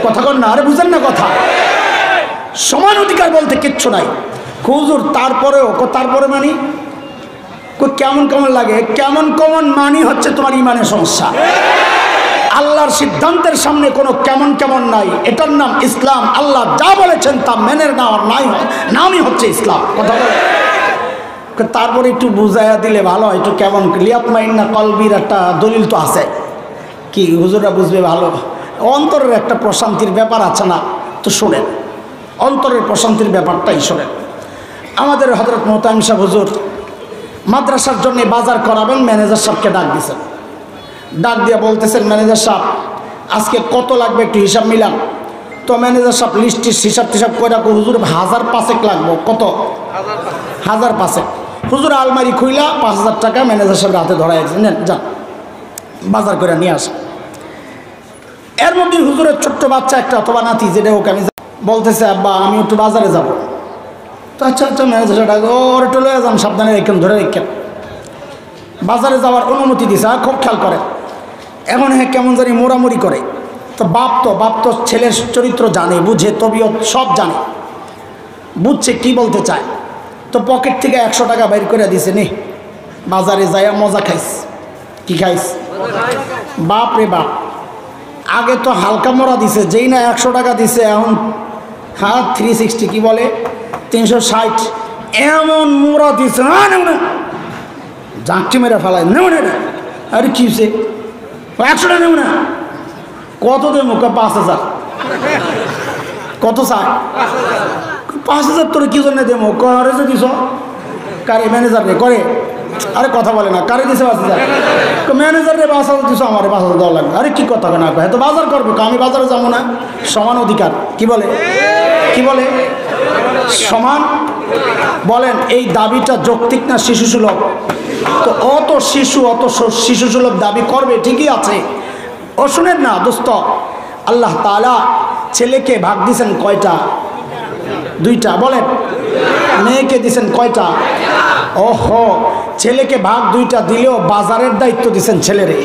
কথা কর না। আরে বুঝেন না কথা? সমান অধিকার বলতে কিচ্ছু নাই। হুজুর তারপরেও, তারপরে মানি কেমন কেমন লাগে? কেমন কেমন মানি হচ্ছে তোমার ইমানের সমস্যা। আল্লাহর সিদ্ধান্তের সামনে কোনো কেমন কেমন নাই। এটার নাম ইসলাম। আল্লাহ যা বলেছেন তা মেনে নেওয়ার নামই হচ্ছে ইসলাম, কথা বলে। তারপরে একটু বুঝাইয়া দিলে ভালো হয়। একটু কেমন লিয়াত মাইন্না কলবির একটা দলিল তো আছে, কি হুজুররা বুঝবে ভালো। অন্তরের একটা প্রশান্তির ব্যাপার আছে না? তো শোনেন, অন্তরের প্রশান্তির ব্যাপারটাই শোনেন। আমাদের হযরত মোহতামিম সাহেব হুজুর মাদ্রাসার জন্য বাজার করাবেন, ম্যানেজার সাহেবকে ডাক দিয়েছেন। ডাক দিয়ে বলতেছেন, ম্যানেজার সাহেব আজকে কত লাগবে একটু হিসাব মিলান। তো ম্যানেজার সাহেব লিস্টের হিসাব টিসাব করে হুজুর 1005 লাগবো। কত? 1005। হুজুর আলমারি খুইলা 5000 টাকা ম্যানেজার সাহেবের হাতে ধরা আছে, নেন যান বাজার করে নিয়ে আসেন। এর মধ্যে হুজুরের ছোট্ট বাচ্চা একটা অথবা নাতি, যেটা ওকে আমি বলতেছে আব্বা আমি একটু বাজারে যাব। তো আচ্ছা আচ্ছা ম্যানেজার সাহেব ওর একটু লয়ে যান, সাবধানে রেখেন, ধরে রেখেন। বাজারে যাওয়ার অনুমতি দিছে, খুব খেয়াল করে। এখন হ্যাঁ কেমন জানি মোড়ামুড়ি করে। তো বাপ তো ছেলের চরিত্র জানে, বুঝে, তবিয়ত সব জানে, বুঝছে কি বলতে চায়। তো পকেট থেকে 100 টাকা বাইর করে দিছে, নে বাজারে যাইয়া মজা খাইস। কি খাইস? বাপ রে বাপ, আগে তো হালকা মোড়া দিছে, যেই না 100 টাকা দিছে এখন 360 কি বলে 360 এমন মোড়া দিছে, জাঁকটি মেরে ফেলায়, নেব না। আরে কি হচ্ছে? 100 টাকা নেব না। কত দেব? 5000। কত চায়? 5000 তোর কি জন্য দেবো? করে যে দিছ কারে? ম্যানেজার রে করে। আরে কথা বলে না, কারে দিছে 5000? ম্যানেজার রে 5000 দিছ, আমার 5000 দেওয়া লাগবে। আরে কি কথা না, এত বাজার করবো, আমি বাজারে যাবো না? সমান অধিকার কি বলে? কি বলে? সমান বলেন। এই দাবিটা যৌক্তিক না শিশু সুলভ? তো অত শিশু সুলভ দাবি করবে, ঠিকই আছে। ও শুনেন না দোস্ত, আল্লাহ তাআলা ছেলেকে ভাগ দিয়েছেন কয়টা? 2টা। বলেন মেয়েকে দিয়েছেন কয়টা? ওহো, ছেলেকে ভাগ 2টা দিলেও বাজারের দায়িত্ব দিয়েছেন ছেলেরে।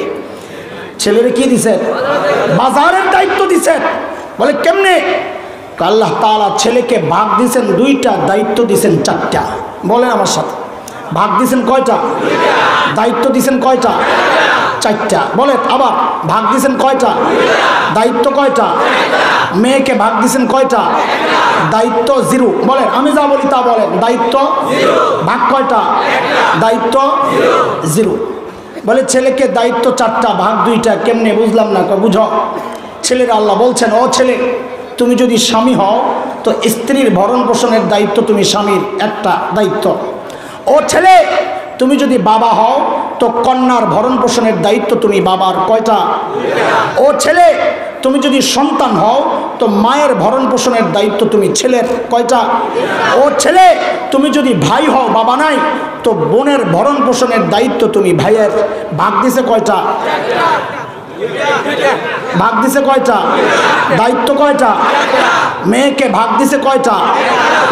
ছেলেরে কি দিছেন? বাজারের দায়িত্ব দিছেন। বলে কেমনে? আল্লাহ তাআলা ছেলেকে ভাগ দিয়েছেন 2টা, দায়িত্ব দিয়েছেন 4টা। বলেন আমার সাথে, ভাগ দিয়েছেন কয়টা? দায়িত্ব দিয়েছেন কয়টা? 4টা। বলেন আবার, ভাগ দিয়েছেন কয়টা? দায়িত্ব কয়টা? মেয়েকে ভাগ দিয়েছেন কয়টা? দায়িত্ব 0। বলেন, আমি যা বলি তা বলেন। দায়িত্ব ভাগ কয়টা? দায়িত্ব 0। বলে ছেলেকে দায়িত্ব 4টা, ভাগ 2টা। কেমনে? বুঝলাম না। বুঝো, ছেলের আল্লাহ বলছেন, ও ছেলে তুমি যদি স্বামী হও তো স্ত্রীর ভরণ পোষণের দায়িত্ব তুমি স্বামীর একটা দায়িত্ব। ও ছেলে তুমি যদি বাবা হও তো কন্যার ভরণ পোষণের দায়িত্ব তুমি বাবার কয়টা? ও ছেলে, তুমি যদি সন্তান হও তো মায়ের ভরণ পোষণের দায়িত্ব তুমি ছেলের কয়টা? ও ছেলে, তুমি যদি ভাই হও, বাবা নাই, তো বোনের ভরণ পোষণের দায়িত্ব তুমি ভাইয়ের। ভাগ দিছে কয়টা? ভাগ দিছে কয়টা? দায়িত্ব কয়টা? মেয়েকে ভাগ দিছে কয়টা?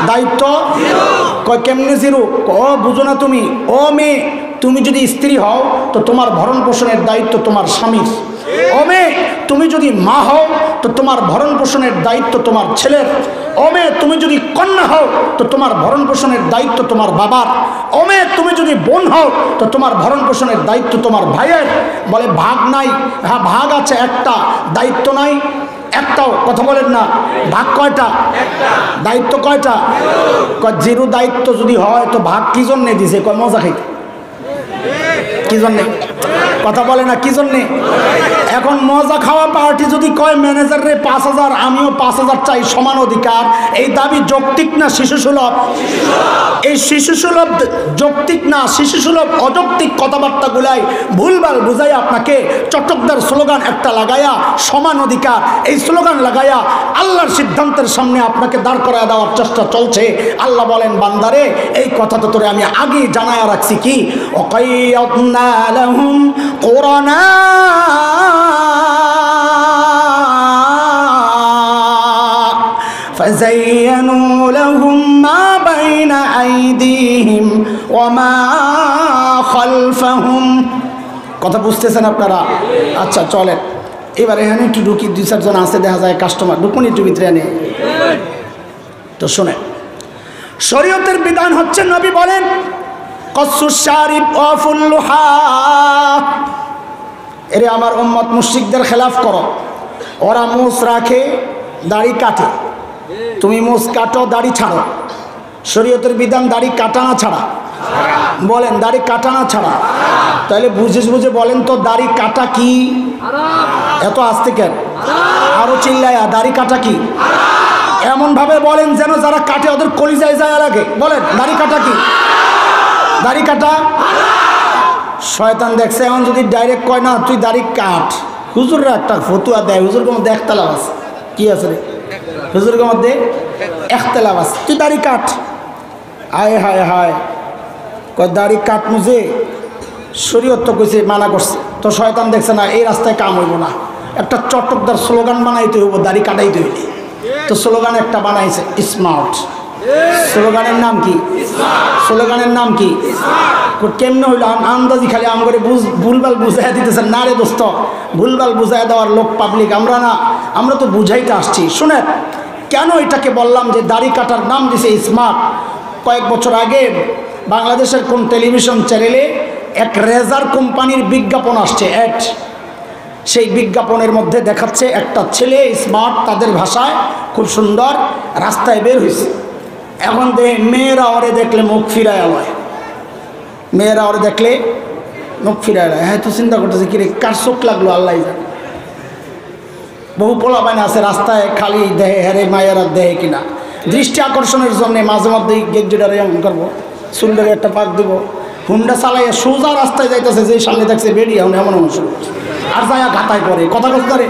দায়িত্ব কয়? কেমনে জিরো? ও বুঝো না তুমি? ও মেয়ে, তুমি যদি স্ত্রী হও তো তোমার ভরণ পোষণের দায়িত্ব তোমার স্বামীর। ও মেয়ে, তুমি যদি মা হও তো তোমার ভরণ পোষণের দায়িত্ব তোমার ছেলের। ও মেয়ে, তুমি যদি কন্যা হও তো তোমার ভরণ পোষণের দায়িত্ব তোমার বাবার। ও মেয়ে, তুমি যদি বোন হও তো তোমার ভরণ পোষণের দায়িত্ব তোমার ভাইয়ের। বলে ভাগ নাই? হ্যাঁ ভাগ আছে একটা, দায়িত্ব নাই একটাও। কথা বলেন না? ভাগ কয়টা? দায়িত্ব কয়টা? কয় জিরো দায়িত্ব যদি হয় তো ভাগ কি জন্যে দিছে? কয় মজা খাইতে। কি জন্যে? কথা বলে না কি জন্যে? এখন মজা খাওয়া পার্টি যদি কয় ম্যানেজারে 5,000, আমিও 5,000 চাই, সমান অধিকার, এই দাবি যৌক্তিক না শিশু সুলভ? এই শিশু সুলভ যৌক্তিক না শিশু সুলভ অযৌক্তিক কথাবার্তাগুলাই ভুলভাল বুঝাই আপনাকে চটকদার স্লোগান একটা লাগায়া, সমান অধিকার, এই স্লোগান লাগায়া আল্লাহর সিদ্ধান্তের সামনে আপনাকে দাঁড় করায় দেওয়ার চেষ্টা চলছে। আল্লাহ বলেন, বান্দারে এই কথা তো তোরে আমি আগেই জানায়া রাখছি। কি? ওয়াকাইয়াদনা লাহুম কুরানা فزينوا لهم ما بين أيديهم وما خلفهم। কথা বুঝতেছেন আপনারা? আচ্ছা চলেন এবার এখানে একটু ঢুকি, 2-4 জন আছে দেখা যায় কাস্টমার, ঢুকুন একটু ভিতরে এনে। তো শোনে, শরীয়তের বিধান হচ্ছে, নবী বলেন কসুস শারিব ওয়াফুল লুহা। এরে আমার উম্মত, মুশরিকদের খেলাফ করো। ওরা মুছ রাখে, দাড়ি কাটে, তুমি মুছ কাটো, দাড়ি ছাড়ো। শরীয়তের বিধান দাড়ি কাটা না ছাড়া? বলেন দাড়ি কাটা না ছাড়া? তাহলে বুঝে বুঝে বলেন তো দাড়ি কাটা কি? এত আসতে কেন? আরো চিল্লায়া, দাড়ি কাটা কি? এমন ভাবে বলেন যেন যারা কাটে ওদের কলিজায় যায় লাগে। বলেন দাড়ি কাটা কি? দাড়ি কাটা শয়তান দেখছে। এখন যদি ডাইরেক্ট কয় না তুই দাড়ি কাট, হুজুররা একটা ফতুয়া দেয়, হুজুরকে মধ্যে একতলাভ আছে। কি আছে রে? হুজুরকে মধ্যে একতলাভ আছে, তুই দাড়ি কাট। আয় হায় হায়, কয় দাড়ি কাট মুঝে শরীয়ত তো কইছে, মানা করছে। তো শয়তান দেখছে না এই রাস্তায় কাম হইব না, একটা চটকদার স্লোগান বানাইতে হইব, দাড়ি কাটাইতে হইলে। তো স্লোগান একটা বানাইছে, স্মার্ট। স্লোগানের নাম কি? স্লোগানের নাম কি? কেমনে হইল? আন্দাজি খালি আম করে ভুলভাল বুঝাই দিতেছেন। না রে দোস্ত, ভুলভাল বুঝাই দেওয়ার লোক পাবলিক আমরা না, আমরা তো বুঝাইতে আসছি। শুনে কেন এটাকে বললাম যে দাড়ি কাটার নাম দিছে স্মার্ট? কয়েক বছর আগে বাংলাদেশের কোন টেলিভিশন চ্যানেলে এক রেজার কোম্পানির বিজ্ঞাপন আসছে, অ্যাড। সেই বিজ্ঞাপনের মধ্যে দেখাচ্ছে একটা ছেলে স্মার্ট, তাদের ভাষায় খুব সুন্দর, রাস্তায় বের হয়েছে। এখন মেয়েরা ওরে দেখলে মুখ ফিরায় লয়, মেয়েরা ওরে দেখলে মুখ ফিরায় লয়। হ্যাঁ, তো চিন্তা করতেছে কিরে কার চোখ লাগলো আল্লাহ জানে। বহু পোলাপাইন আছে রাস্তায় খালি দেহে, হেরে মায়েরা দেহে কিনা, দৃষ্টি আকর্ষণের জন্য মাঝে মধ্যেই গেট জেটারে এমন করবো, সুন্দর একটা পাক দিব, হুন্ডা চালাইয়া সোজা রাস্তায় যাইতেছে, যে সামনে দেখছে বেরিয়ে এমন এমন শুরু আর যাইয়া ঘাতায় করে কথা কথা ধরে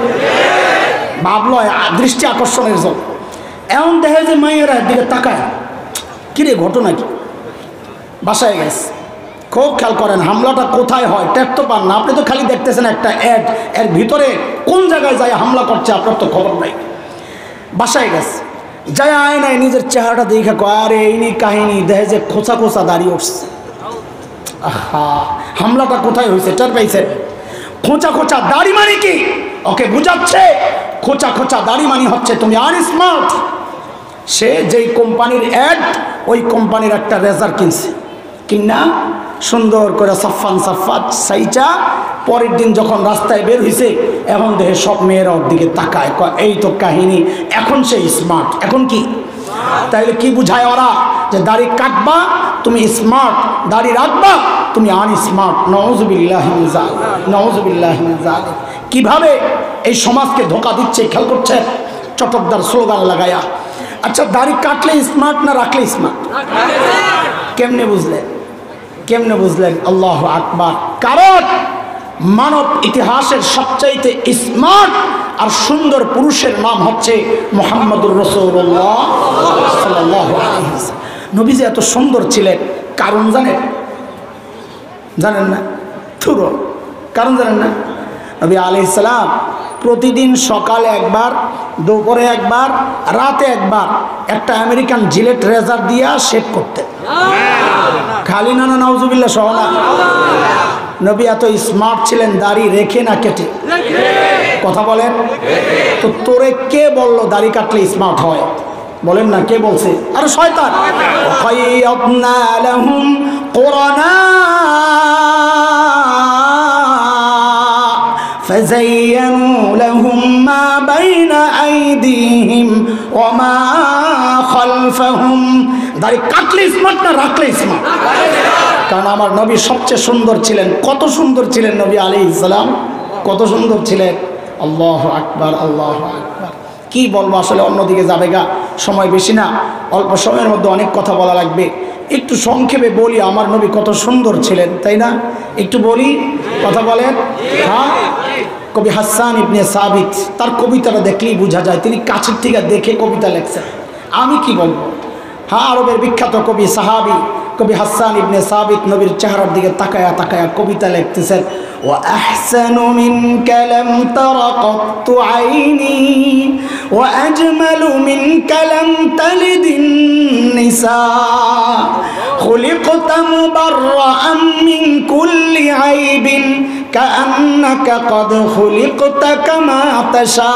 ভাবলো দৃষ্টি আকর্ষণের জন্য। এমন দেখে যে মায়েরা দিকে তাকায়, কিরে ঘটনা কি? বাসায় গেছে, খুব খেয়াল করেন হামলাটা কোথায় হয় টের তো পান না। আপনি তো খালি দেখতেছেন একটা অ্যাড, এর ভিতরে কোন জায়গায় যায় হামলা করছে আপনার তো খবর নাই। বাসায় গেছে, যাই আয় নাই নিজের চেহারাটা দেখে কয় আরে এই নি কাহিনী, দেখে যে খোঁচা খোঁচা দাঁড়িয়ে উঠছে। আহা, হামলাটা কোথায় হয়েছে টের পাইছে? খোঁচা খোঁচা দাড়ি মানে কি? ওকে বুঝাচ্ছে খোঁচা খোঁচা দাড়ি মানে হচ্ছে তুমি আনস্মার্ট। সে যেই কোম্পানির অ্যাড, ওই কোম্পানির একটা রেজার কিনছে, কিনা সুন্দর করে সাফান সাফাত সাইচা পরের দিন যখন রাস্তায় বের হয়েছে, এখন দেখে সব মেয়েরা ওর দিকে তাকায়, এই তো কাহিনী, এখন সে স্মার্ট। এখন কি? তাইলে কি বুঝায় ওরা? যে দাড়ি কাটবা তুমি স্মার্ট, দাড়ি রাখবা তুমি আনস্মার্ট। নওয়াজুবিল্লাহি মিন যালিক, নওয়াজুবিল্লাহি মিন যালিক। কিভাবে এই সমাজকে ধোঁকা দিচ্ছে খেয়াল করছে, চটকদার স্লোগান লাগায়া। আচ্ছা, দাড়ি কাটলে স্মার্ট না রাখলে স্মার্ট? কেমনে বুঝলে? কেমনে বুঝলেন? আল্লাহু আকবার। কারণ মানব ইতিহাসের সবচাইতে স্মার্ট আর সুন্দর পুরুষের নাম হচ্ছে মুহাম্মদুর রাসূলুল্লাহ সাল্লাল্লাহু আলাইহি ওয়াসাল্লাম। নবীজি এত সুন্দর ছিলেন, কারণ জানেন? জানেন না? থুরো কারণ জানেন না? নবী আলাইহিস সালাম প্রতিদিন সকালে একবার, দুপুরে একবার, রাতে একবার একটা আমেরিকান জিলেট রেজার দিয়া শেভ করতেন। খালি না, না নাউজুবিল্লাহ সহ না। নবী এত স্মার্ট ছিলেন, দাড়ি রেখে না কেটে? কথা বলেন তো। তোরে কে বললো দাড়ি কাটলে স্মার্ট হয়? বলেন না, কে বলছে? আরে শয়তান। খায়্যাবনা লাহুম কুরানা فزينوا لهم ما بين أيديهم وما خلفهم। দাড়ি কাটলে স্মার্ট না রাখলে স্মার্ট? কারণ আমার নবী সবচেয়ে সুন্দর ছিলেন। কত সুন্দর ছিলেন নবী আলাইহিস সালাম, কত সুন্দর ছিলেন। আল্লাহু আকবার, আল্লাহু আকবার। কি বলবো আসলে, অন্যদিকে যাবে গা, সময় বেশি না, অল্প সময়ের মধ্যে অনেক কথা বলা লাগবে। একটু সংক্ষেপে বলি আমার নবী কত সুন্দর ছিলেন, তাই না? একটু বলি, কথা বলেন। হ্যাঁ, কবি হাসান ইবনে সাবিত, তার কবিতাটা দেখলেই বোঝা যায় তিনি কাছের থেকে দেখে কবিতা লেখছেন। আমি কি বলবো? হ্যাঁ, আরবের বিখ্যাত কবি সাহাবি কবি হাসান ইবনে সাবিত নবীর চেহারার দিকে তাকায়া তাকায়া কবিতা লিখতেছেন। ওয়া আহসানু মিনকা লাম তারা কাত্তু আইনি ওয়া আজমালু মিনকা লাম তালিদিন নিসা খুলিকতা মুবাররাআন মিন কুল্লি আইবিন কাআন্নাকা কদ খুলিকতা কামা তাশা।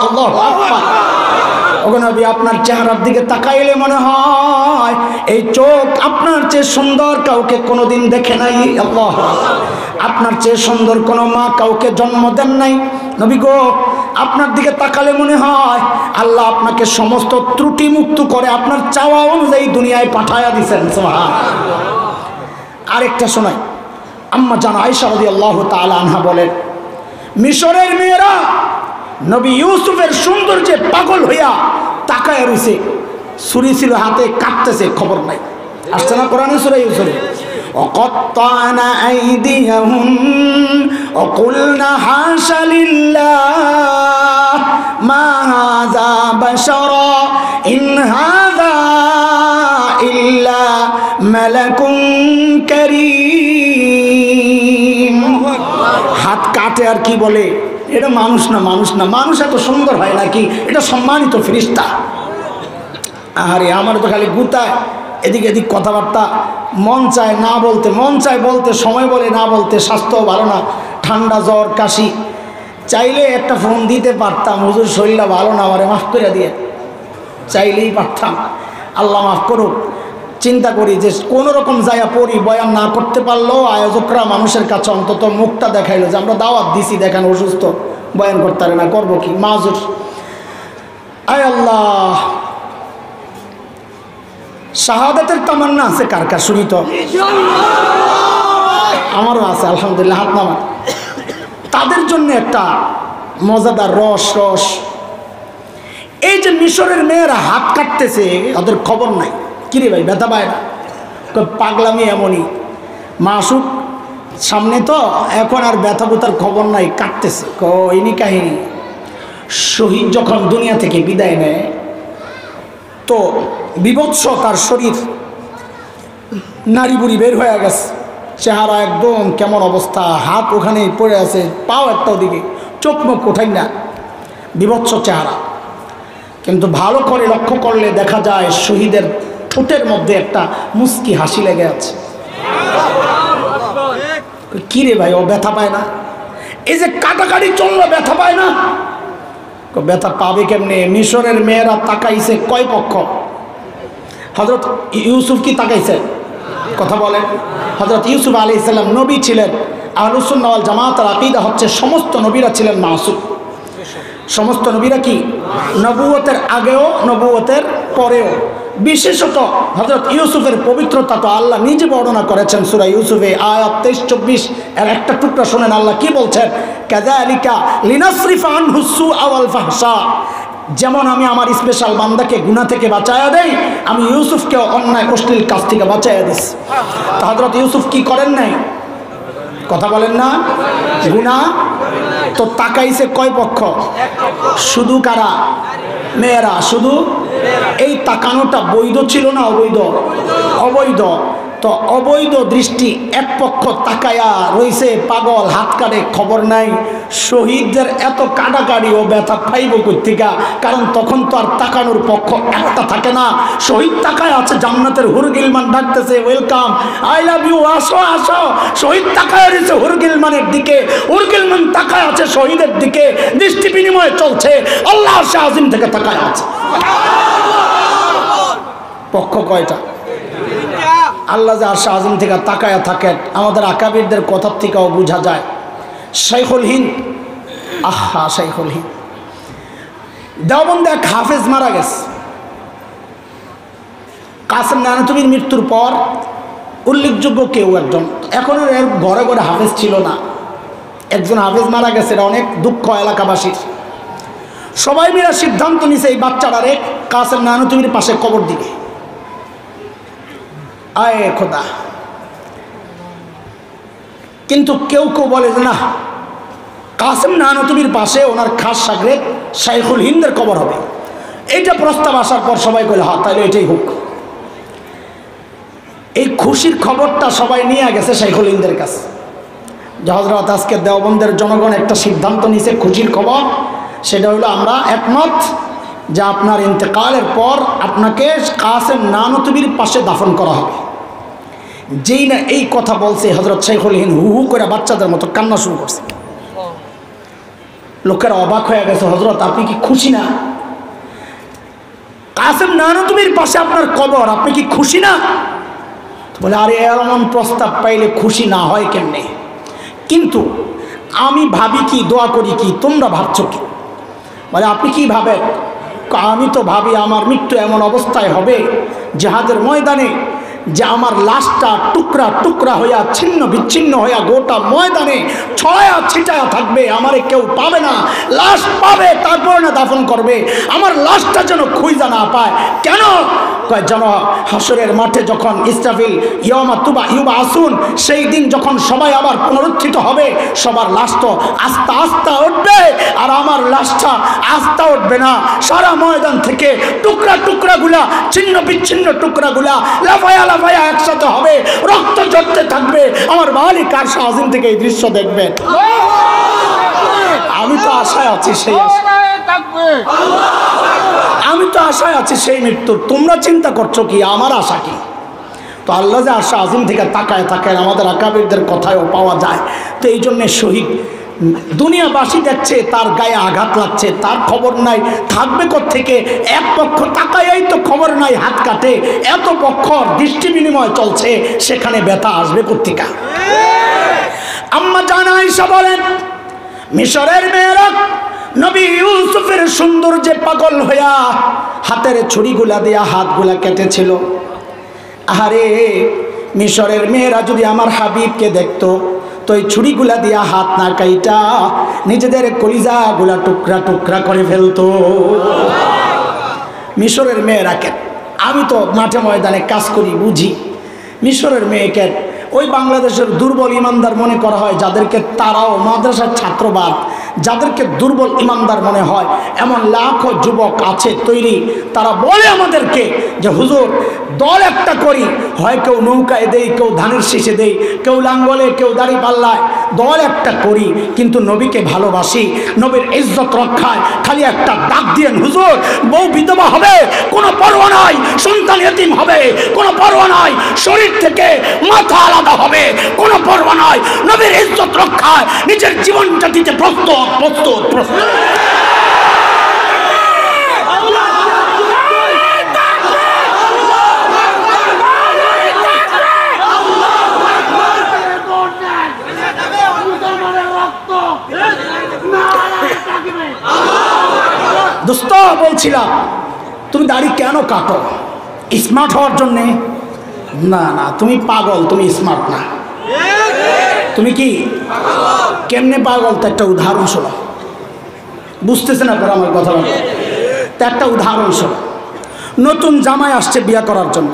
আল্লাহু আকবার। ওগো নবী, আপনার চেহারার দিকে তাকাইলে মনে হয় এই চোখ আপনার চেয়ে সুন্দর কাউকে কোনোদিন দেখে নাই। আল্লাহ, আপনার চেয়ে সুন্দর কোনো মা কাউকে জন্ম দেন নাই। নবী গো, আপনার দিকে তাকালে মনে হয় আল্লাহ আপনাকে সমস্ত ত্রুটি মুক্ত করে আপনার চাওয়া অনুযায়ী দুনিয়ায় পাঠায়া দিয়েছেন। সুবহানাল্লাহ। আরেকটা শোনাই। আম্মা জান আয়েশা রাদিয়াল্লাহু তাআলা আনহা বলেন, মিশরের মেয়েরা নবী ইউসুফের সৌন্দর্যে পাগল হইয়া তাকায় রইছে। ছুরি ছিল হাতে, কাটতেছে, খবর নাই। আসছে না কোরআনে সূরা ইউসুফে? وقطعنا أيديهم وقلنا حاش لله ما هذا بشرا إن هذا إلا ملك كريم। হাত কাটে আর কি বলে, এটা মানুষ না, মানুষ না, মানুষ এত সুন্দর হয় নাকি? এটা সম্মানিত ফেরেশতা। আরে আমার তো খালি গুতায়, এদিক এদিক কথাবার্তা, মন চায় না বলতে, মন চায় বলতে, সময় বলে না বলতে। স্বাস্থ্য ভালো না, ঠান্ডা জ্বর কাশি, চাইলে একটা ফোন দিতে পারতাম, হুজুর শরীরটা ভালো না, আমারে মাফ করে দিয়ে, চাইলেই পারতাম। আল্লাহ মাফ করুক। চিন্তা করি যে কোনো রকম যাইয়া পড়ি, বয়ান না করতে পারলেও আয়োজকরা মানুষের কাছে অন্তত মুখটা দেখাইলো যে আমরা দাওয়াত দিছি, দেখেন অসুস্থ, বয়ান করতে পারে না, করবো কি, মাজুর। আয় আল্লাহ, শাহাদাতের তামান্না আছে কার কার? শুনি তো। আমারও আছে আলহামদুলিল্লাহ, হাত নামা। তাদের জন্য একটা মজাদার রস। এই যে মিশরের মেয়েরা হাত কাটতেছে, ওদের খবর নাই। কিরে ভাই, ব্যথা পায় না? পাগলামি এমনই, মাসুক সামনে তো, এখন আর ব্যথা বুতার খবর নাই, কাটতেছে। ইনি কাহিনী। শহীদ যখন দুনিয়া থেকে বিদায় নেয় তো বিভৎস তার শরীর, নারী বুড়ি বের হয়ে গেছে, চেহারা একদম কেমন অবস্থা, হাত ওখানে পড়ে আছে, পাও একটা ওদিকে, চোখ মুখ ওঠাই না, বিভৎস চেহারা। কিন্তু ভালো করে লক্ষ্য করলে দেখা যায় শহীদের ঠোঁটের মধ্যে একটা মুস্কি হাসি লেগে আছে। কি রে ভাই, ও ব্যথা পায় না? এই যে কাটাকাটি চললো, ব্যথা পায় না? ব্যথা পাবে কেমনে? মিশরের মেয়েরা তাকাইছে কয় পক্ষ? হযরত ইউসুফ কি তাকাইছে? কথা বলেন। হযরত ইউসুফ আলাইহিস সালাম নবী ছিলেন। আহলুস সুন্নাহ ওয়াল জামাতের আকীদা হচ্ছে সমস্ত নবীরা ছিলেন মাসুম। সমস্ত নবীরা কি? নবুয়তের আগেও নবুয়তের পরেও। বিশেষত হযরত ইউসুফের পবিত্রতা তো আল্লাহ নিজে বর্ণনা করেছেন সূরা ইউসুফে আয়াত 23-24 এর একটা টুকরা শুনেন। আল্লাহ কি বলছেন? কাযালিকা লিনাসরিফা আনহু সুআ ওয়াল ফাহশা। যেমন আমি আমার স্পেশাল বান্দাকে গুনাহ থেকে বাঁচায়া দেই, আমি ইউসুফকে অন্যায় অশ্লীল কাজ থেকে বাঁচায়া দিছি। তো হযরত ইউসুফ কি করেন নাই? কথা বলেন না? গুনাহ তো তাকাইছে কয় পক্ষ? শুধু কারা? মেয়েরা। শুধু এই তাকানোটা বৈধ ছিল না অবৈধ? অবৈধ। তো অবৈধ দৃষ্টি এক পক্ষ তাকায়া রইছে পাগল, হাত কাটে, খবর নাই শহীদদের এত কাটাকাটি ও ব্যথা পাইব কোত্থেকা? কারণ তখন তো আর তাকানোর পক্ষ একটা থাকে না। শহীদ তাকায় আছে, জান্নাতের হুরগিলমান ডাকতেছে, ওয়েলকাম, আই লাভ ইউ, আসো আসো। শহীদ তাকায় রয়েছে হুরগিলমানের দিকে, হুরগিলমান তাকায় আছে শহীদের দিকে, দৃষ্টি বিনিময় চলছে, আল্লাহ আরশে আজিম থেকে তাকায় আছে। পক্ষ কয়টা? আল্লাহ যে আরশে আজিম থেকে তাকায়া থাকেন আমাদের আকাবিরদের কথার থেকেও বোঝা যায়। শাইখুল হিন্দ, আহা শাইখুল হিন্দ, দেওবন্দে এক হাফেজ মারা গেছে। কাসেম নানতুবির মৃত্যুর পর উল্লেখযোগ্য কেউ একজন, এখন এর ঘরে ঘরে হাফেজ ছিল না, একজন হাফেজ মারা গেছে, এটা অনেক দুঃখ এলাকাবাসীর। সবাই মিলে সিদ্ধান্ত নিছে এই বাচ্চাটারে কাসেম নানতুবির পাশে কবর দিবে। আয় খোদা, কিন্তু কেউ কেউ বলে যে না, কাসেম নানতুবির পাশে ওনার খাস শাগরেদ শাইখুল হিন্দের কবর হবে। এইটা প্রস্তাব আসার পর সবাই বলে হ্যাঁ তাহলে এটাই হোক। এই খুশির খবরটা সবাই নিয়ে গেছে শাইখুল হিন্দের কাছে। হযরত আজকে দেওবন্দের জনগণ একটা সিদ্ধান্ত নিয়েছে খুশির খবর, সেটা হলো আমরা একমত যে আপনার ইন্তেকালের পর আপনাকে কাসেম নানতুবির পাশে দাফন করা হবে। যেই না এই কথা বলছে হযরত শাইখুল হিন্দ হু হু করে বাচ্চাদের মতো কান্না শুরু করছে। লোকেরা অবাক হয়ে গেছে, হযরত আপনি কি খুশি না? কাসেম নানতুবির পাশে আপনার কবর, আপনি কি খুশি না? বলে আরে এমন প্রস্তাব পাইলে খুশি না হয় কেমনে? কিন্তু আমি ভাবি কি, দোয়া করি কি, তোমরা ভাবছো কি? বলে আপনি কি ভাবেন? আমি তো ভাবি আমার মৃত্যু এমন অবস্থায় হবে জিহাদের ময়দানে যে আমার লাশটা টুকরা টুকরা হইয়া ছিন্ন বিচ্ছিন্ন হইয়া গোটা ময়দানে ছড়ায়া ছিটায়া থাকবে, আমারে কেউ পাবে না, লাশ পাবে তারপর না দাফন করবে, আমার লাশটা যেন খুঁজা না পায়। কেন? যেন হাসরের মাঠে যখন ইসরাফিল ইয়মা তুবা ইউবা আসুন, সেই দিন যখন সবাই আবার পুনরুত্থিত হবে, সবার লাশ তো আস্তে আস্তে উঠবে আর আমার লাশটা আস্তে উঠবে না। সারা ময়দান থেকে টুকরা টুকরাগুলা, ছিন্ন বিচ্ছিন্ন টুকরাগুলা লাফায়া লাফায়া একসাথে হবে, রক্ত ঝরতে থাকবে। আমার মালিক আরশে আজিম থেকে এই দৃশ্য দেখবেন। আমি তো আশায় আছি সেই আমি তো আশায় আছি সেই মৃত্যুর। তোমরা চিন্তা করছো কি, আমার আশা কি? তো আল্লাহ যে আরশে আজিম থেকে তাকায় থাকেন, আমাদের আকাবিরদের কথায়ও পাওয়া যায়। তো এই জন্যে শহীদ দুনিয়াবাসী দেখছে, তার গায়ে আঘাত লাগছে, তার খবর নাই, থাকবে কোত্থেকে? এক পক্ষ তাকায়াই তো খবর নাই, হাত কাটে, এত পক্ষ দৃষ্টি বিনিময় চলছে, সেখানে ব্যথা আসবে কোত্থেকে? আম্মা জান আয়েশা বলেন, মিশরের মেয়েরা নবী ইউসুফের সৌন্দর্যে পাগল হইয়া হাতের ছুরিগুলা দিয়া হাতগুলা কেটেছিল। আরে মিশরের মেয়েরা যদি আমার হাবিবকে দেখতো তো এই ছুরিগুলা দিয়া হাত না কাইটা নিজেদের কলিজাগুলা টুকরা টুকরা করে ফেলতো। মিশরের মেয়েরাকে, আমি তো মাঠে ময়দানে কাজ করি, বুঝি। মিশরের মেয়েকে ওই বাংলাদেশের দুর্বল ইমানদার মনে করা হয়, যাদেরকে তারাও মাদ্রাসার ছাত্রবাদ, যাদেরকে দুর্বল ইমানদার মনে হয়, এমন লাখো যুবক আছে তৈরি। তারা বলে আমাদেরকে যে হুজুর দল একটা করি, হয় কেউ নৌকায় দেই, কেউ ধানের শীষে দেই, কেউ লাঙ্গলে, কেউ দাড়ি পাল্লায়, দল একটা করি, কিন্তু নবীকে ভালোবাসি, নবীর ইজ্জত রক্ষায় খালি একটা ডাক দিয়েন হুজুর, বউ বিধবা হবে কোনো পরোয়া নাই, সন্তান এতিম হবে কোনো পরোয়া নাই, শরীর থেকে মাথা আলাদা হবে কোনো পরোয়া নাই, নবীর ইজ্জত রক্ষায় নিজের জীবনটা দিতে প্রস্তুত প্রস্তুত প্রস্তুত। দোস্ত বলছিলাম, তুমি দাড়ি কেন কাটো? স্মার্ট হওয়ার জন্যে? না না, তুমি পাগল, তুমি স্মার্ট না। তুমি কি কেমনে পাগল? তো একটা উদাহরণ শোনো, বুঝতেছেন আপনারা আমার কথা? একটা উদাহরণ শোনো, নতুন জামাই আসছে বিয়ে করার জন্য,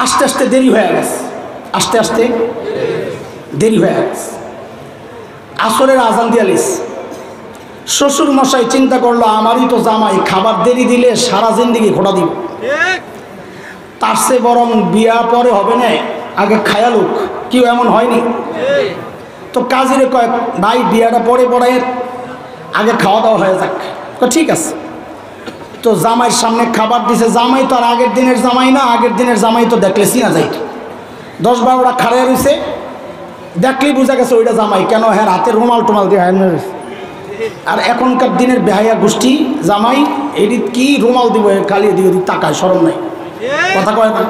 আস্তে আস্তে দেরি হয়ে গেছে, আস্তে আস্তে দেরি হয়ে গেছে, আসরের আজান দিয়ে লিস। শ্বশুর মশাই চিন্তা করলো আমারই তো জামাই, খাবার দেরি দিলে সারা জিন্দিগি খোটা দিব, তার চেয়ে বরং বিয়া পরে হবে না, আগে খায়ালুক। কেউ এমন হয়নি তো কাজীরে কয় ভাই বিয়াটা পরে পড়ে আগে খাওয়া দাওয়া হয়ে যাক। ঠিক আছে। তো জামাইয়ের সামনে খাবার দিছে, জামাই তো আর আগের দিনের জামাই না, আগের দিনের জামাই তো দেখলে চিনা যায়, 10-12টা খাড়ায় রয়েছে, দেখলেই বোঝা গেছে ওইটা জামাই। কেন? হ্যাঁ হাতে রুমাল টুমাল দিয়ে হ্যাঁ। আর এখনকার দিনের বেহায়া গোষ্ঠী জামাই এদিক কি রুমাল দিব খালি এদিক ওদিক তাকায়, শরম নাই, কথা কয় না।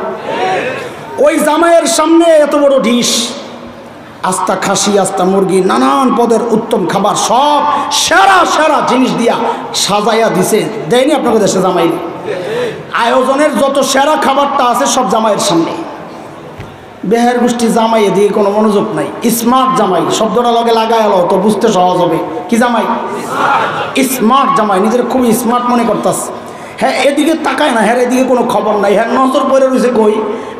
ওই জামাইয়ের সামনে এত বড় ডিশ, আস্তা খাসি, আস্তা মুরগি, নানান পদের উত্তম খাবার, সব সেরা সেরা জিনিস দিয়া সাজাইয়া দিছে। দেয়নি আপনাদের দেশে জামাই? আয়োজনের যত সেরা খাবারটা আছে সব জামাইয়ের সামনে। বেহার গোষ্ঠী জামাই এদিকে কোনো মনোযোগ নাই। স্মার্ট জামাই শব্দটা লগে লাগাই এলো তো বুঝতে সহজ হবে। কি জামাই? স্মার্ট জামাই, নিজের খুবই স্মার্ট মনে করতেছে। হ্যাঁ এদিকে তাকায় না, হ্যাঁ এদিকে কোনো খবর নাই, হ্যাঁ নজর পড়ে রয়েছে কই